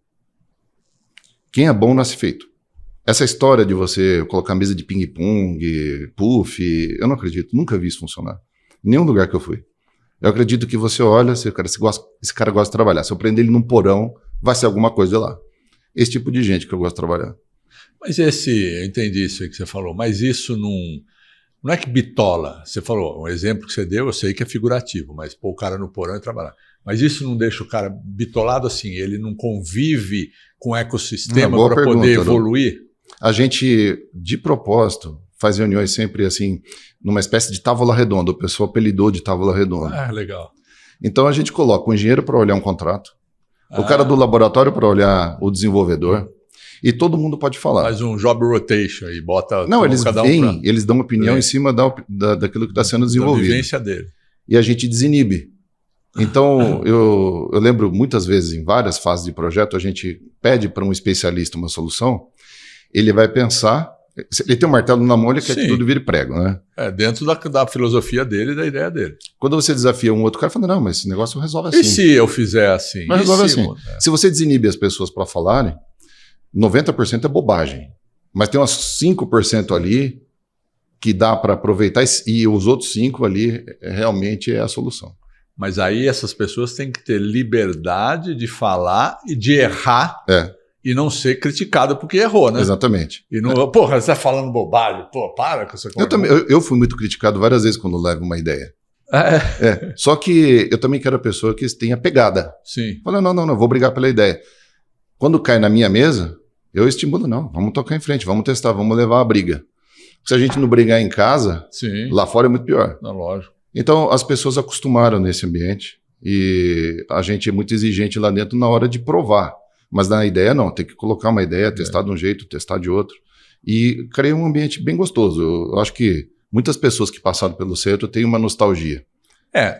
Quem é bom nasce feito. Essa história de você colocar mesa de ping-pong, puff, eu não acredito, nunca vi isso funcionar. Em nenhum lugar que eu fui. Eu acredito que você olha, esse cara gosta de trabalhar. Se eu prender ele num porão, vai ser alguma coisa lá. Esse tipo de gente que eu gosto de trabalhar. Mas eu entendi isso aí que você falou, mas isso não é que bitola. Você falou, um exemplo que você deu, eu sei que é figurativo, mas pôr o cara no porão e trabalhar. Mas isso não deixa o cara bitolado assim, ele não convive com o ecossistema para poder evoluir? A gente, de propósito, faz reuniões sempre assim, numa espécie de tábua redonda. O pessoal apelidou de tábua redonda. Legal. Então a gente coloca o engenheiro para olhar um contrato, o cara do laboratório para olhar o desenvolvedor, e todo mundo pode falar. Faz um job rotation e bota... Não, eles vêm, eles dão opinião em cima daquilo que está sendo desenvolvido. Da vivência dele. E a gente desinibe. Então, eu lembro muitas vezes, em várias fases de projeto, a gente pede para um especialista uma solução, ele vai pensar, ele tem um martelo na mão, ele quer que tudo vire prego, né? Dentro da filosofia dele e da ideia dele. Quando você desafia um outro cara, fala, não, mas esse negócio resolve assim. E se eu fizer assim? Mas resolve assim. Se você desinibe as pessoas para falarem, 90% é bobagem. Mas tem uns 5% ali que dá para aproveitar e os outros 5% ali realmente é a solução. Mas aí essas pessoas têm que ter liberdade de falar e de errar e não ser criticado porque errou, né? Exatamente. E não, porra, você está falando bobagem, para com essa coisa. Eu fui muito criticado várias vezes quando levo uma ideia. Só que eu também quero a pessoa que tenha pegada. Sim. Fala, não, vou brigar pela ideia. Quando cai na minha mesa, eu estimulo, não, vamos tocar em frente, vamos testar, vamos levar a briga. Se a gente não brigar em casa, lá fora é muito pior. Lógico. Então, as pessoas acostumaram nesse ambiente e a gente é muito exigente lá dentro na hora de provar. Mas na ideia, não. Tem que colocar uma ideia, testar de um jeito, testar de outro. E criei um ambiente bem gostoso. Eu acho que muitas pessoas que passaram pelo centro têm uma nostalgia.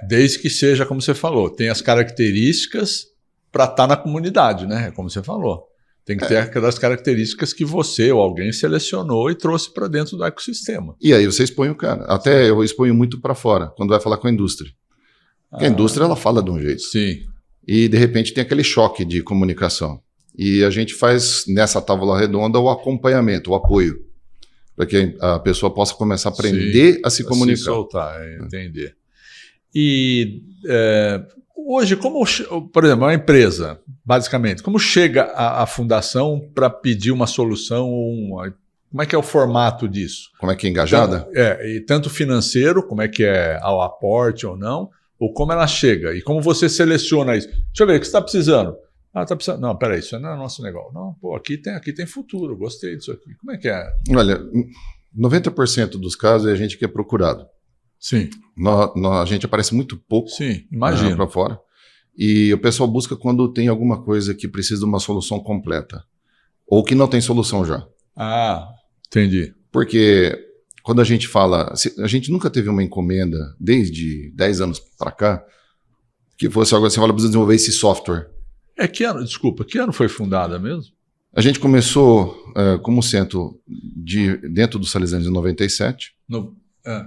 Desde que seja, como você falou, tem as características para estar na comunidade, né? Como você falou. Tem que ter aquelas características que você ou alguém selecionou e trouxe para dentro do ecossistema. E aí você expõe o cara. Até eu exponho muito para fora, quando vai falar com a indústria. Porque a indústria ela fala de um jeito. Sim. E, de repente, tem aquele choque de comunicação. E a gente faz, nessa tábua redonda, o acompanhamento, o apoio, para que a pessoa possa começar a aprender a se comunicar. Se soltar, entender. E hoje, por exemplo, uma empresa, basicamente, como chega a fundação para pedir uma solução? Como é que é o formato disso? Como é que é engajada? E tanto financeiro, como é que é ao aporte ou não, ou como ela chega, e como você seleciona isso. Deixa eu ver, o que você está precisando? Tá precisando. Não, peraí, isso não é nosso negócio. Não, pô, aqui tem futuro, gostei disso aqui. Como é que é? Olha, 90% dos casos é a gente que é procurado. Sim. A gente aparece muito pouco. Sim, imagino. Para fora. E o pessoal busca quando tem alguma coisa que precisa de uma solução completa. Ou que não tem solução já. Ah, entendi. Porque quando a gente fala... A gente nunca teve uma encomenda, desde 10 anos para cá, que fosse algo assim, olha, precisa desenvolver esse software. Que ano foi fundada mesmo? A gente começou como centro dentro do Salesianos em 97.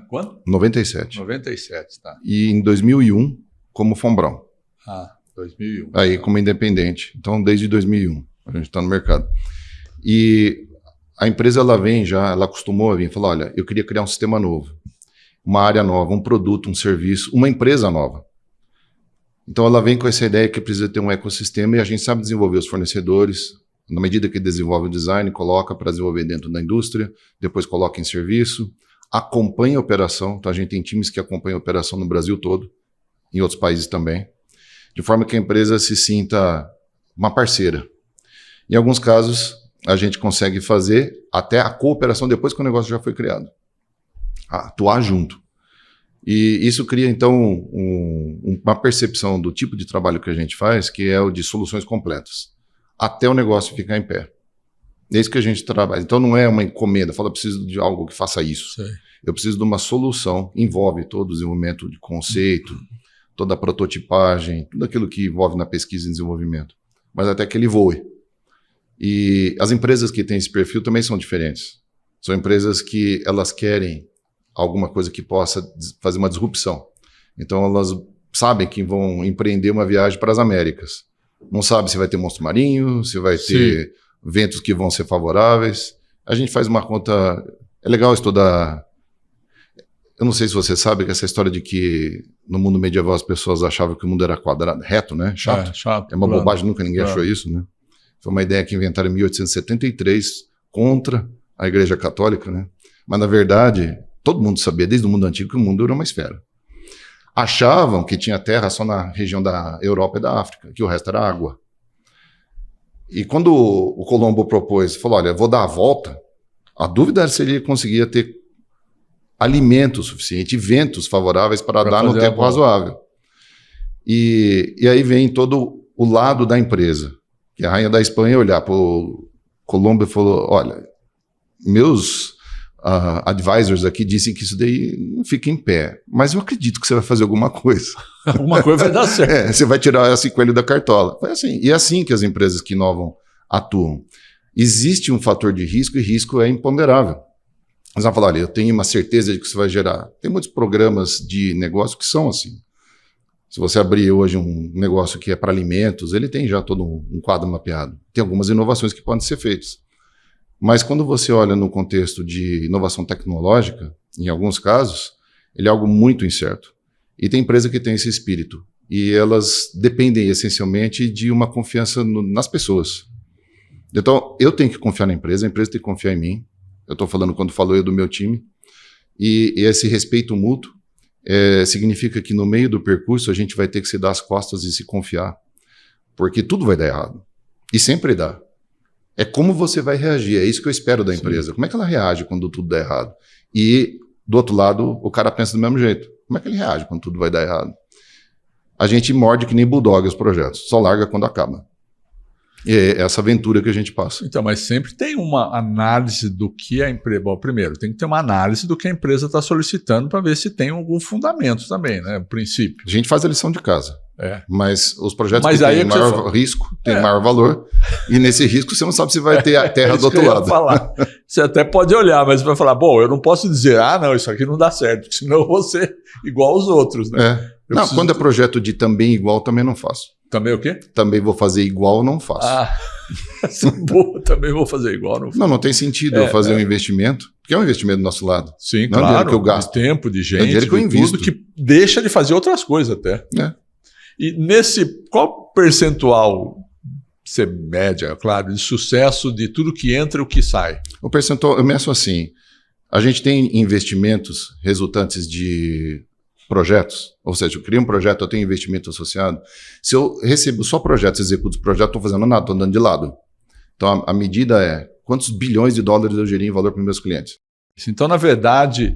Quando? 97. 97, tá. E em 2001, como Fombrão. 2001. Aí, como independente. Então, desde 2001, a gente está no mercado. E a empresa, ela acostumou a vir e falou, olha, eu queria criar um sistema novo, uma área nova, um produto, um serviço, uma empresa nova. Então, ela vem com essa ideia que precisa ter um ecossistema e a gente sabe desenvolver os fornecedores, na medida que desenvolve o design, coloca para desenvolver dentro da indústria, depois coloca em serviço, acompanha a operação, então a gente tem times que acompanham a operação no Brasil todo, em outros países também, de forma que a empresa se sinta uma parceira. Em alguns casos, a gente consegue fazer até a cooperação depois que o negócio já foi criado. Atuar junto. E isso cria, então, uma percepção do tipo de trabalho que a gente faz, que é o de soluções completas, até o negócio ficar em pé. É isso que a gente trabalha. Então, não é uma encomenda, fala, preciso de algo que faça isso. Sei. Eu preciso de uma solução, envolve todo o desenvolvimento de conceito, toda a prototipagem, tudo aquilo que envolve na pesquisa e desenvolvimento, mas até que ele voe. E as empresas que têm esse perfil também são diferentes. São empresas que elas querem alguma coisa que possa fazer uma disrupção. Então, elas sabem que vão empreender uma viagem para as Américas. Não sabe se vai ter monstro marinho, se vai ter ventos que vão ser favoráveis. A gente faz uma conta... É legal estudar... Eu não sei se você sabe que essa história de que no mundo medieval as pessoas achavam que o mundo era quadrado, reto, né? Chato. É uma bobagem, nunca ninguém achou isso, né? Foi uma ideia que inventaram em 1873 contra a Igreja Católica, né? Mas, na verdade, todo mundo sabia, desde o mundo antigo, que o mundo era uma esfera. Achavam que tinha terra só na região da Europa e da África, que o resto era água. E quando o Colombo propôs, falou, olha, vou dar a volta, a dúvida era se ele conseguia ter alimento suficiente, ventos favoráveis para dar no tempo razoável. E aí vem todo o lado da empresa, que a rainha da Espanha olhar para o Colombo e falou, olha, meus advisors aqui dizem que isso daí não fica em pé, mas eu acredito que você vai fazer alguma coisa. Alguma coisa vai dar certo. Você vai tirar esse coelho da cartola. Foi assim. E é assim que as empresas que inovam atuam. Existe um fator de risco e risco é imponderável. Mas vão falar, olha, eu tenho uma certeza de que isso vai gerar. Tem muitos programas de negócio que são assim. Se você abrir hoje um negócio que é para alimentos, ele tem já todo um quadro mapeado. Tem algumas inovações que podem ser feitas. Mas quando você olha no contexto de inovação tecnológica, em alguns casos, ele é algo muito incerto. E tem empresa que tem esse espírito. E elas dependem essencialmente de uma confiança nas pessoas. Então, eu tenho que confiar na empresa, a empresa tem que confiar em mim. Eu estou falando quando falo eu do meu time. E esse respeito mútuo significa que no meio do percurso a gente vai ter que se dar as costas e se confiar. Porque tudo vai dar errado. E sempre dá. É como você vai reagir, é isso que eu espero da empresa. Sim. Como é que ela reage quando tudo dá errado? E, do outro lado, o cara pensa do mesmo jeito. Como é que ele reage quando tudo vai dar errado? A gente morde que nem bulldog os projetos, só larga quando acaba. E é essa aventura que a gente passa. Então, mas sempre tem uma análise do que a empresa... Bom, primeiro, tem que ter uma análise do que a empresa está solicitando para ver se tem algum fundamento também, né? No princípio. A gente faz a lição de casa. Mas os projetos que têm maior risco, têm maior valor, e nesse risco você não sabe se vai ter a terra do outro lado. Falar. Você até pode olhar, mas vai falar, bom, eu não posso dizer, não, isso aqui não dá certo, porque senão eu vou ser igual aos outros, né? Não, quando é projeto de também igual, também não faço. Também o quê? Também vou fazer igual, não faço. Essa boa, também vou fazer igual. Não tem sentido eu fazer um investimento, porque é um investimento do nosso lado. Sim, não claro. É dinheiro que eu gasto. De tempo, de gente, é dinheiro que eu invisto. tudo que deixa de fazer outras coisas até. E qual percentual, você média, claro, de sucesso de tudo que entra e o que sai? O percentual, eu meço assim, a gente tem investimentos resultantes de projetos, ou seja, eu crio um projeto, eu tenho investimento associado. Se eu recebo só projetos, executo os projetos, não estou fazendo nada, estou andando de lado. Então, a medida é quantos bilhões de dólares eu gerei em valor para meus clientes. Então, na verdade,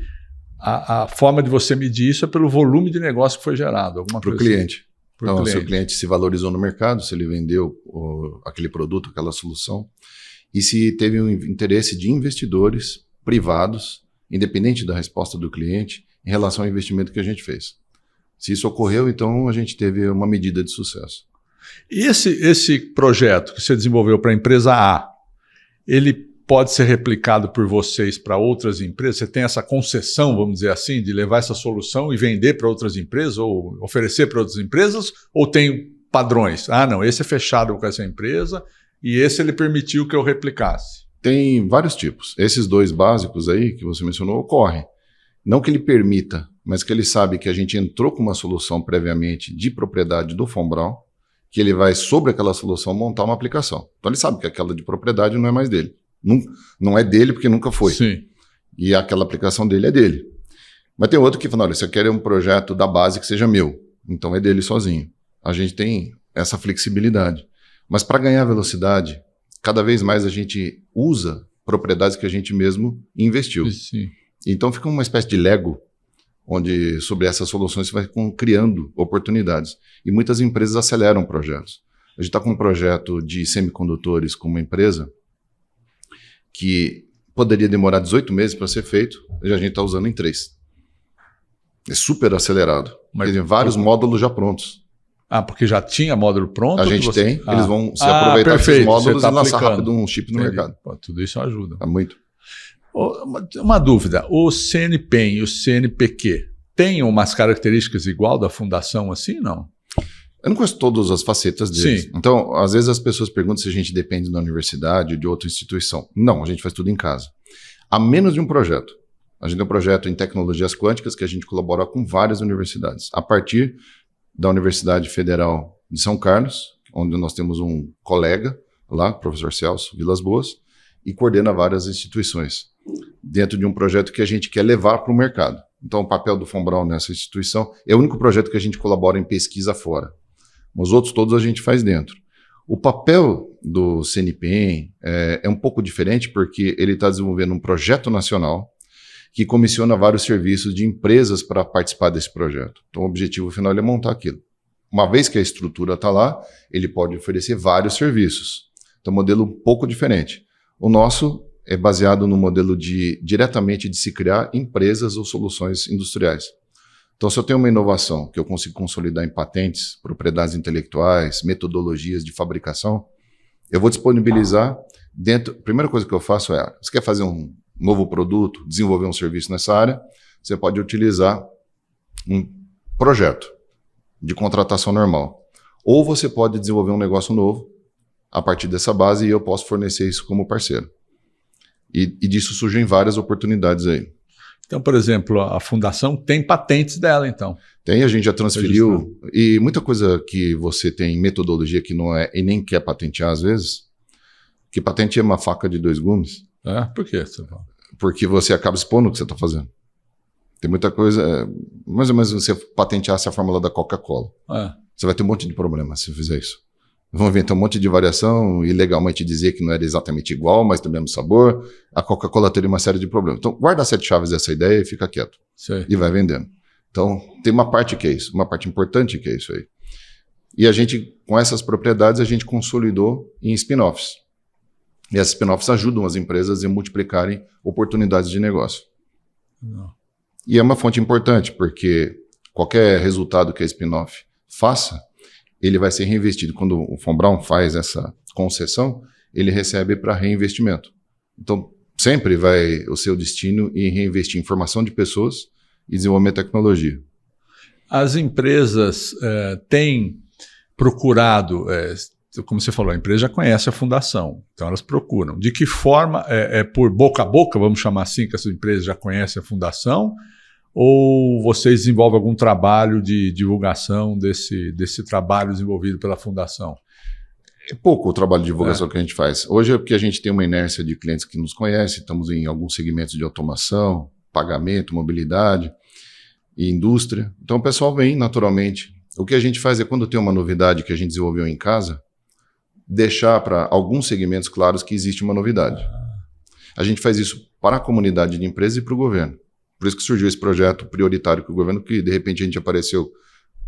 a forma de você medir isso é pelo volume de negócio que foi gerado. Para o cliente. Então, se o cliente se valorizou no mercado, se ele vendeu aquele produto, aquela solução, e se teve um interesse de investidores privados, independente da resposta do cliente, em relação ao investimento que a gente fez. Se isso ocorreu, então a gente teve uma medida de sucesso. E esse projeto que você desenvolveu para a empresa A, ele pode ser replicado por vocês para outras empresas? Você tem essa concessão, vamos dizer assim, de levar essa solução e vender para outras empresas ou oferecer para outras empresas? Ou tem padrões? Não, esse é fechado com essa empresa e esse ele permitiu que eu replicasse. Tem vários tipos. Esses dois básicos aí que você mencionou ocorrem. Não que ele permita, mas que ele sabe que a gente entrou com uma solução previamente de propriedade do Von Braun, que ele vai, sobre aquela solução, montar uma aplicação. Então ele sabe que aquela de propriedade não é mais dele. Não é dele porque nunca foi. Sim. E aquela aplicação dele é dele. Mas tem outro que fala, olha, você quer um projeto da base que seja meu. Então é dele sozinho. A gente tem essa flexibilidade. Mas para ganhar velocidade, cada vez mais a gente usa propriedades que a gente mesmo investiu. Sim. Então fica uma espécie de Lego, onde sobre essas soluções você vai criando oportunidades. E muitas empresas aceleram projetos. A gente está com um projeto de semicondutores com uma empresa que poderia demorar 18 meses para ser feito, e a gente está usando em 3. É super acelerado. Mas tem vários módulos já prontos. Porque já tinha módulo pronto? A gente tem, eles vão se aproveitar desses módulos e lançar rápido um chip no mercado. Tudo isso ajuda. Muito. Uma dúvida, o CNPEM e o CNPq têm umas características igual da fundação assim, não? Eu não conheço todas as facetas deles. Sim. Então, às vezes as pessoas perguntam se a gente depende da universidade ou de outra instituição. Não, a gente faz tudo em casa. A menos de um projeto. A gente tem um projeto em tecnologias quânticas que a gente colabora com várias universidades. A partir da Universidade Federal de São Carlos, onde nós temos um colega lá, professor Celso Vilas Boas, e coordena várias instituições dentro de um projeto que a gente quer levar para o mercado. Então, o papel do Von Braun nessa instituição é o único projeto que a gente colabora em pesquisa fora. Os outros todos a gente faz dentro. O papel do CNPEM é um pouco diferente porque ele está desenvolvendo um projeto nacional que comissiona vários serviços de empresas para participar desse projeto. Então, o objetivo final é montar aquilo. Uma vez que a estrutura está lá, ele pode oferecer vários serviços. Então, um modelo um pouco diferente. O nosso é baseado no modelo diretamente de se criar empresas ou soluções industriais. Então, se eu tenho uma inovação que eu consigo consolidar em patentes, propriedades intelectuais, metodologias de fabricação, eu vou disponibilizar dentro... A primeira coisa que eu faço é, você quer fazer um novo produto, desenvolver um serviço nessa área, você pode utilizar um projeto de contratação normal. Ou você pode desenvolver um negócio novo a partir dessa base e eu posso fornecer isso como parceiro. E disso surgem várias oportunidades aí. Então, por exemplo, a fundação tem patentes dela, então. Tem, a gente já transferiu. E muita coisa que você tem metodologia que não é e nem quer patentear às vezes, que patente é uma faca de 2 gumes. Por quê? Porque você acaba expondo o que você está fazendo. Tem muita coisa... mais ou menos você patenteasse a fórmula da Coca-Cola. Você vai ter um monte de problemas se fizer isso. Vão inventar um monte de variação e legalmente dizer que não era exatamente igual, mas tem o mesmo sabor. A Coca-Cola teria uma série de problemas. Então, guarda as 7 chaves dessa ideia e fica quieto. Sei. E vai vendendo. Então, tem uma parte que é isso, uma parte importante que é isso aí. E a gente, com essas propriedades, a gente consolidou em spin-offs. E essas spin-offs ajudam as empresas a multiplicarem oportunidades de negócio. Não. E é uma fonte importante, porque qualquer resultado que a spin-off faça, ele vai ser reinvestido. Quando o Von Braun faz essa concessão, ele recebe para reinvestimento. Então, sempre vai o seu destino em reinvestir em formação de pessoas e desenvolvimento de tecnologia. As empresas têm procurado, como você falou, a empresa já conhece a fundação, então elas procuram. De que forma? É por boca a boca, vamos chamar assim, que essa empresa já conhece a fundação? Ou vocês desenvolvem algum trabalho de divulgação desse trabalho desenvolvido pela fundação? É pouco o trabalho de divulgação que a gente faz. Hoje é porque a gente tem uma inércia de clientes que nos conhecem, estamos em alguns segmentos de automação, pagamento, mobilidade e indústria. Então o pessoal vem naturalmente. O que a gente faz é, quando tem uma novidade que a gente desenvolveu em casa, deixar para alguns segmentos claros que existe uma novidade. A gente faz isso para a comunidade de empresas e para o governo. Por isso que surgiu esse projeto prioritário com o governo, que de repente a gente apareceu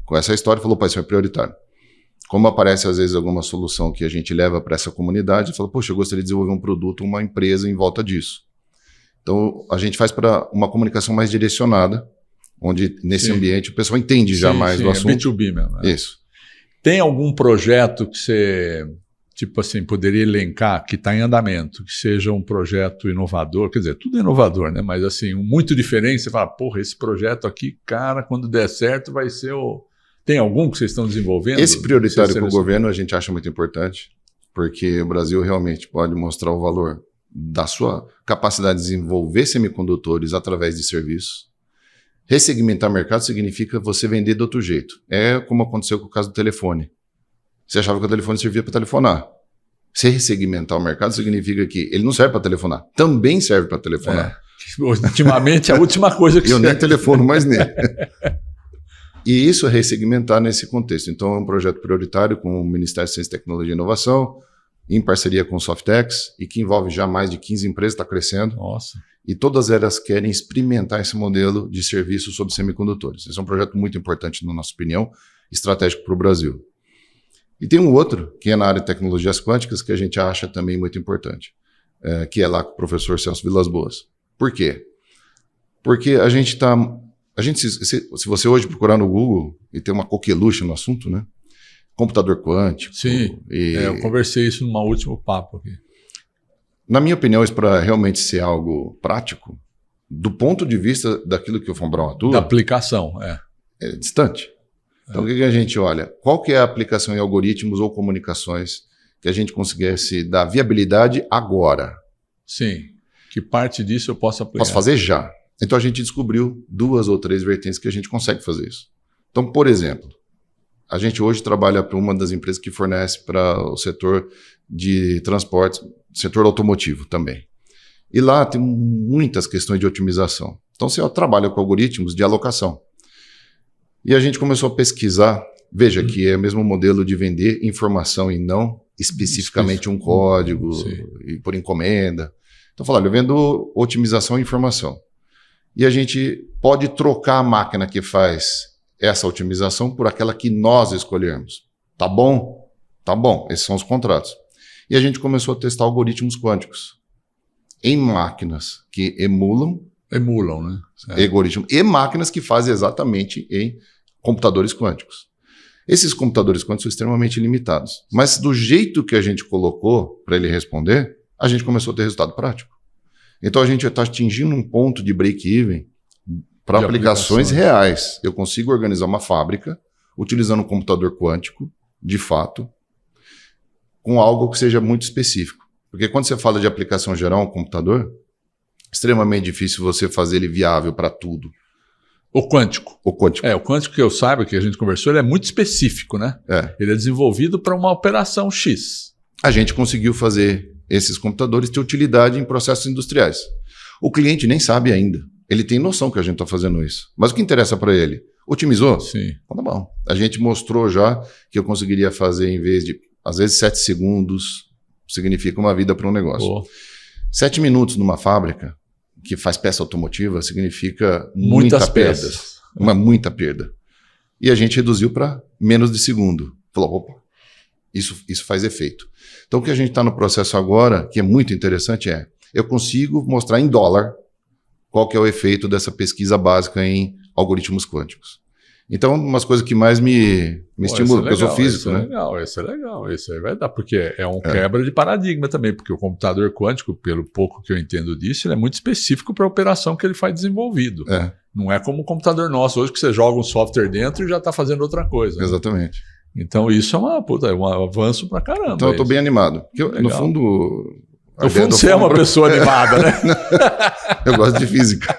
com essa história e falou, isso é prioritário. Como aparece às vezes alguma solução que a gente leva para essa comunidade, fala, poxa, eu gostaria de desenvolver um produto, uma empresa em volta disso. Então a gente faz para uma comunicação mais direcionada, onde nesse ambiente o pessoal entende já mais do assunto. É B2B mesmo. Isso. Tem algum projeto que você, tipo assim, poderia elencar, que está em andamento, que seja um projeto inovador? Quer dizer, tudo é inovador, né? Mas assim, muito diferente, você fala, porra, esse projeto aqui, cara, quando der certo vai ser o... Tem algum que vocês estão desenvolvendo? Esse prioritário para o governo a gente acha muito importante, porque o Brasil realmente pode mostrar o valor da sua capacidade de desenvolver semicondutores através de serviços. Ressegmentar mercado significa você vender de outro jeito. É como aconteceu com o caso do telefone. Você achava que o telefone servia para telefonar. Se ressegmentar o mercado significa que ele não serve para telefonar, também serve para telefonar. Ultimamente, a última coisa que eu nem telefono mais nele. E isso é ressegmentar nesse contexto. Então, é um projeto prioritário com o Ministério de Ciência, Tecnologia e Inovação, em parceria com o Softex, e que envolve já mais de 15 empresas, está crescendo. Nossa. E todas elas querem experimentar esse modelo de serviço sobre semicondutores. Esse é um projeto muito importante, na nossa opinião, estratégico para o Brasil. E tem um outro, que é na área de tecnologias quânticas, que a gente acha também muito importante, que é lá com o professor Celso Vilas Boas. Por quê? Porque a gente está... Se você hoje procurar no Google e tem uma coqueluche no assunto, né? Computador quântico. Sim, eu conversei isso num último papo aqui. Na minha opinião, isso para realmente ser algo prático, do ponto de vista daquilo que o Von Braun atua... Da aplicação, é distante. Então, o que a gente olha? Qual que é a aplicação em algoritmos ou comunicações que a gente conseguisse dar viabilidade agora? Sim. Que parte disso eu posso aplicar? Posso fazer já. Então, a gente descobriu 2 ou 3 vertentes que a gente consegue fazer isso. Então, por exemplo, a gente hoje trabalha para uma das empresas que fornece para o setor de transportes, setor automotivo também. E lá tem muitas questões de otimização. Então, você trabalha com algoritmos de alocação. E a gente começou a pesquisar, veja que é o mesmo modelo de vender informação e não especificamente um código e por encomenda. Então, olha, eu vendo otimização e informação. E a gente pode trocar a máquina que faz essa otimização por aquela que nós escolhermos. Tá bom? Tá bom. Esses são os contratos. E a gente começou a testar algoritmos quânticos em máquinas que emulam, né? Algoritmos e máquinas que fazem exatamente em computadores quânticos. Esses computadores quânticos são extremamente limitados. Mas do jeito que a gente colocou para ele responder, a gente começou a ter resultado prático. Então a gente está atingindo um ponto de break-even para aplicações reais. Eu consigo organizar uma fábrica utilizando um computador quântico, de fato, com algo que seja muito específico. Porque quando você fala de aplicação geral, um computador, é extremamente difícil você fazer ele viável para tudo. O quântico. O quântico. O quântico que eu saiba, que a gente conversou, ele é muito específico, né? Ele é desenvolvido para uma operação X. A gente conseguiu fazer esses computadores ter utilidade em processos industriais. O cliente nem sabe ainda. Ele tem noção que a gente está fazendo isso. Mas o que interessa para ele? Otimizou? Sim. Então, tá bom. A gente mostrou já que eu conseguiria fazer, em vez de, às vezes, 7 segundos, significa uma vida para um negócio. 7 minutos numa fábrica que faz peça automotiva significa muitas perdas. Muita perda. E a gente reduziu para menos de segundo. Falou, opa, isso faz efeito. Então, o que a gente está no processo agora, que é muito interessante, eu consigo mostrar em dólar qual que é o efeito dessa pesquisa básica em algoritmos quânticos. Então, umas coisas que mais me estimulam, porque eu sou físico, né? Isso é legal, isso aí vai dar, porque é um quebra de paradigma também, porque o computador quântico, pelo pouco que eu entendo disso, ele é muito específico para a operação que ele faz desenvolvido. Não é como o computador nosso hoje, que você joga um software dentro e já está fazendo outra coisa. Exatamente. Né? Então isso é um avanço para caramba. Então eu estou bem animado. Porque, no fundo... você é uma pessoa animada, né? Eu gosto de física.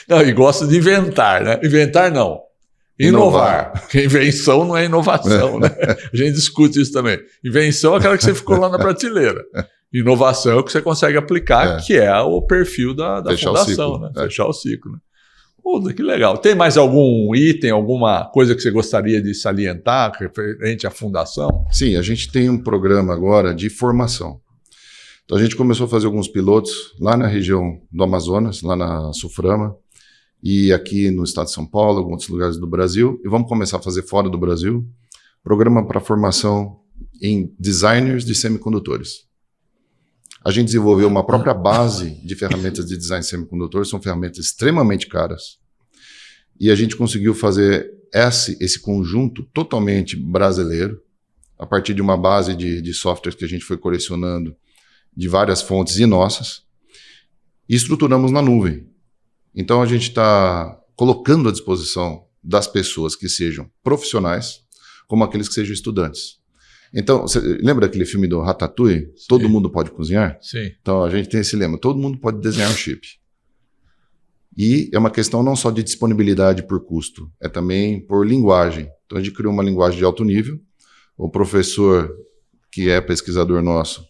Não, e gosto de inventar, né? Inventar não. Inovar. Porque invenção não é inovação, né? A gente discute isso também. Invenção é aquela que você ficou lá na prateleira. Inovação é o que você consegue aplicar, que é o perfil da fundação, né? Fechar o ciclo. Né? Puta, que legal. Tem mais algum item, alguma coisa que você gostaria de salientar referente à fundação? Sim, a gente tem um programa agora de formação. Então a gente começou a fazer alguns pilotos lá na região do Amazonas, lá na Suframa, e aqui no estado de São Paulo, alguns outros lugares do Brasil, e vamos começar a fazer fora do Brasil, programa para formação em designers de semicondutores. A gente desenvolveu uma própria base de ferramentas de design de semicondutores, são ferramentas extremamente caras, e a gente conseguiu fazer esse conjunto totalmente brasileiro, a partir de uma base de softwares que a gente foi colecionando de várias fontes e nossas, e estruturamos na nuvem. Então a gente está colocando à disposição das pessoas que sejam profissionais, como aqueles que sejam estudantes. Então, você lembra aquele filme do Ratatouille? Sim. Todo mundo pode cozinhar? Sim. Então a gente tem esse lema, todo mundo pode desenhar um chip. E é uma questão não só de disponibilidade por custo, é também por linguagem. Então a gente criou uma linguagem de alto nível, o professor, que é pesquisador nosso,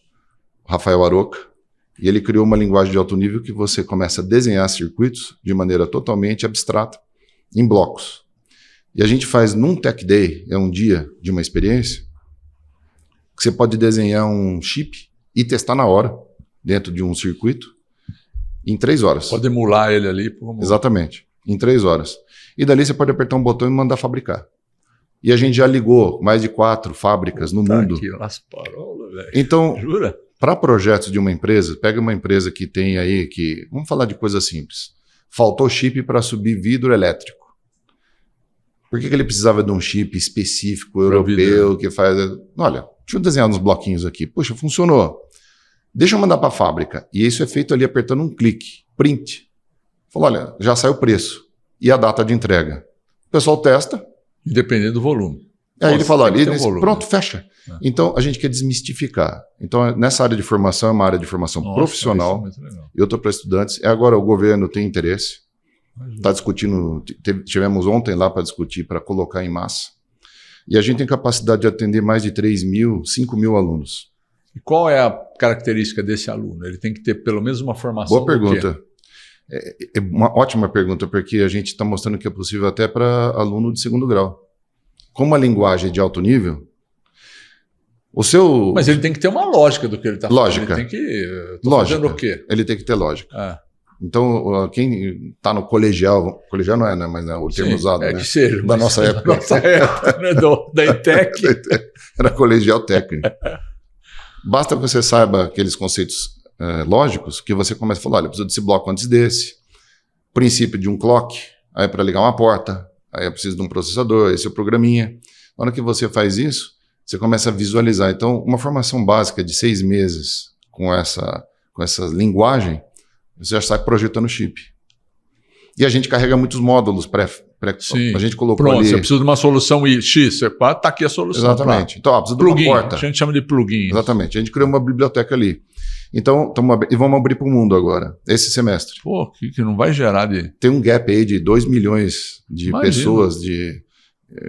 Rafael Aroca, e ele criou uma linguagem de alto nível que você começa a desenhar circuitos de maneira totalmente abstrata, em blocos. E a gente faz num Tech Day, é um dia de uma experiência, que você pode desenhar um chip e testar na hora, dentro de um circuito, em 3 horas. Pode emular ele ali. Exatamente, em 3 horas. E dali você pode apertar um botão e mandar fabricar. E a gente já ligou mais de 4 fábricas no mundo. Aqui, las parolas, velho. Então, jura? Para projetos de uma empresa, pega uma empresa que tem aí que... Vamos falar de coisa simples. Faltou chip para subir vidro elétrico. Por que ele precisava de um chip específico, europeu, que faz... Olha, deixa eu desenhar uns bloquinhos aqui. Puxa, funcionou. Deixa eu mandar para a fábrica. E isso é feito ali apertando um clique. Print. Falou, olha, já saiu o preço. E a data de entrega. O pessoal testa. Dependendo do volume. Aí ele fala, pronto, fecha. Então, a gente quer desmistificar. Então, nessa área de formação, é uma área de formação profissional. Eu estou para estudantes. Agora o governo tem interesse. Está discutindo, tivemos ontem lá para discutir, para colocar em massa. E a gente tem capacidade de atender mais de 3.000, 5.000 alunos. E qual é a característica desse aluno? Ele tem que ter pelo menos uma formação. Boa pergunta. É uma ótima pergunta, porque a gente está mostrando que é possível até para aluno de 2º grau. Como a linguagem é de alto nível, Mas ele tem que ter uma lógica do que ele está fazendo. Lógica. Ele tem que... Lógica. Fazendo o quê? Ele tem que ter lógica. Então, quem está no colegial não é, né? Mas é o termo usado, né? Que seja. Da nossa época. Da nossa época, né? Da ETEC. Era colegial técnico. Basta que você saiba aqueles conceitos lógicos que você começa a falar, olha, eu preciso desse bloco antes desse, princípio de um clock, aí para ligar uma porta, aí eu preciso de um processador, esse é o programinha. Na hora que você faz isso, você começa a visualizar. Então, uma formação básica de 6 meses com essa linguagem, você já sai projetando chip. E a gente carrega muitos módulos Sim. A gente colocou Pronto, ali... você precisa de uma solução X, você está aqui a solução. Exatamente. Então, precisa de plugin, uma porta. a gente chama de plugin. Exatamente. A gente criou uma biblioteca ali. Então, e vamos abrir para o mundo agora, esse semestre. Pô, que não vai gerar de... Tem um gap aí de 2 milhões de pessoas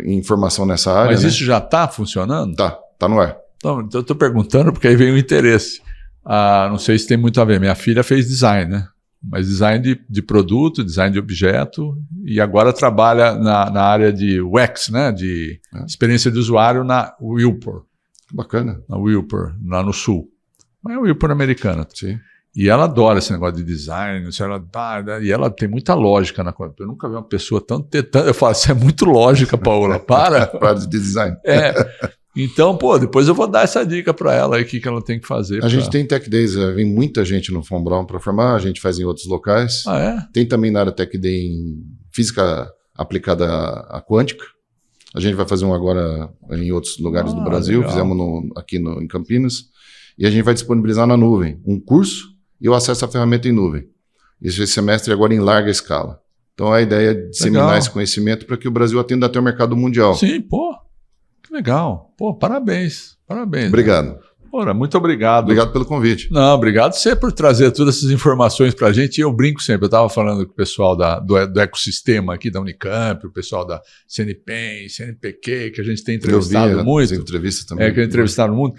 em formação nessa área. Mas né? isso já está funcionando? Tá no ar. Então, eu estou perguntando porque aí vem o interesse. Não sei se tem muito a ver. Minha filha fez design, né? Mas design de produto, design de objeto, e agora trabalha na área de UX, né? De experiência de usuário na Wilpur. Bacana. Na Wilpur, lá no sul. Mas é a Wilpur americana. Sim. E ela adora esse negócio de design, e ela tem muita lógica na coisa. Eu nunca vi uma pessoa tanto. Eu falo, isso é muito lógica, Paola, para. Para de design. Então, depois eu vou dar essa dica para ela aí, o que ela tem que fazer. A gente tem Tech Days, vem muita gente no Von Braun para formar, a gente faz em outros locais. Ah, é? Tem também na área Tech Day em física aplicada à quântica. A gente vai fazer um agora em outros lugares do Brasil, legal. Fizemos aqui em Campinas, e a gente vai disponibilizar na nuvem um curso e o acesso à ferramenta em nuvem. Esse semestre agora em larga escala. Então a ideia é disseminar legal. Esse conhecimento para que o Brasil atenda até o mercado mundial. Sim, pô, que legal. Pô, parabéns. Obrigado. Né? Ora, muito obrigado. Obrigado pelo convite. Não, obrigado você por trazer todas essas informações para a gente. Eu brinco sempre, eu estava falando com o pessoal do ecossistema aqui da Unicamp, o pessoal da CNPEM, CNPq, que a gente tem entrevistado muito. Entrevistas também. Que entrevistaram muito.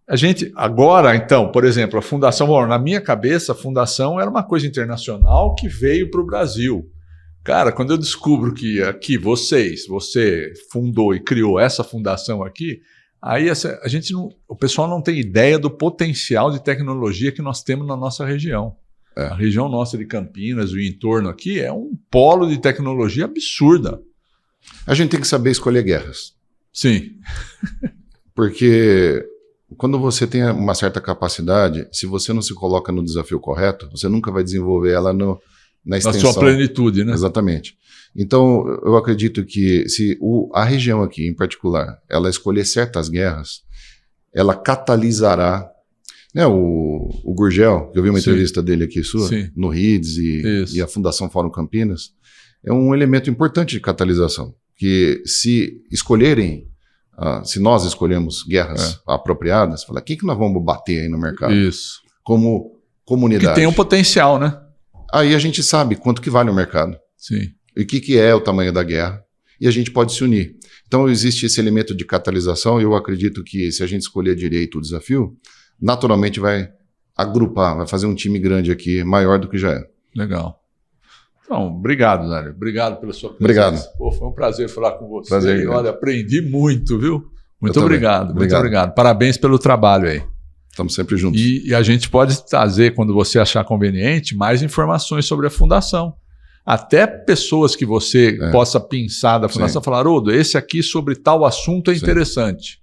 A gente, agora, então, por exemplo, a Fundação, bom, na minha cabeça, a Fundação era uma coisa internacional que veio para o Brasil. Cara, quando eu descubro que aqui você fundou e criou essa fundação aqui, aí o pessoal não tem ideia do potencial de tecnologia que nós temos na nossa região. A região nossa de Campinas, o entorno aqui, é um polo de tecnologia absurda. A gente tem que saber escolher guerras. Sim. Porque quando você tem uma certa capacidade, se você não se coloca no desafio correto, você nunca vai desenvolver ela na extensão. Na sua plenitude, né? Exatamente. Então, eu acredito que se a região aqui, em particular, ela escolher certas guerras, ela catalisará, né, o Gurgel, que eu vi uma entrevista dele aqui sua, no RIDS e a Fundação Fórum Campinas, é um elemento importante de catalisação, que se escolherem, se nós escolhemos guerras apropriadas, falar, o que nós vamos bater aí no mercado? Isso. Como comunidade. Que tem um potencial, né? Aí a gente sabe quanto que vale o mercado. Sim. E o que é o tamanho da guerra, e a gente pode se unir. Então existe esse elemento de catalisação, e eu acredito que se a gente escolher direito o desafio, naturalmente vai agrupar, vai fazer um time grande aqui, maior do que já é. Legal. Então, obrigado, Dário. Obrigado pela sua presença. Obrigado. Pô, foi um prazer falar com você. Prazer. E, olha, aprendi muito, viu? Muito obrigado. Muito obrigado. Parabéns pelo trabalho aí. Estamos sempre juntos. E a gente pode trazer, quando você achar conveniente, mais informações sobre a Fundação. Até pessoas que você possa pensar da Fundação falar, Haroldo, esse aqui sobre tal assunto é interessante.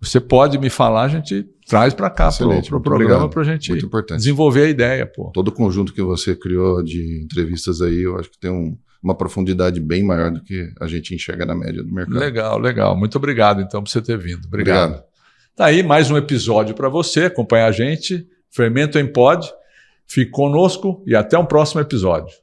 Você pode me falar, a gente traz para cá, para o programa, para a gente desenvolver a ideia. Pô. Todo o conjunto que você criou de entrevistas aí, eu acho que tem uma profundidade bem maior do que a gente enxerga na média do mercado. Legal. Muito obrigado, então, por você ter vindo. Obrigado. Tá aí mais um episódio para você, acompanhar a gente. Fermento em Pod. Fique conosco e até um próximo episódio.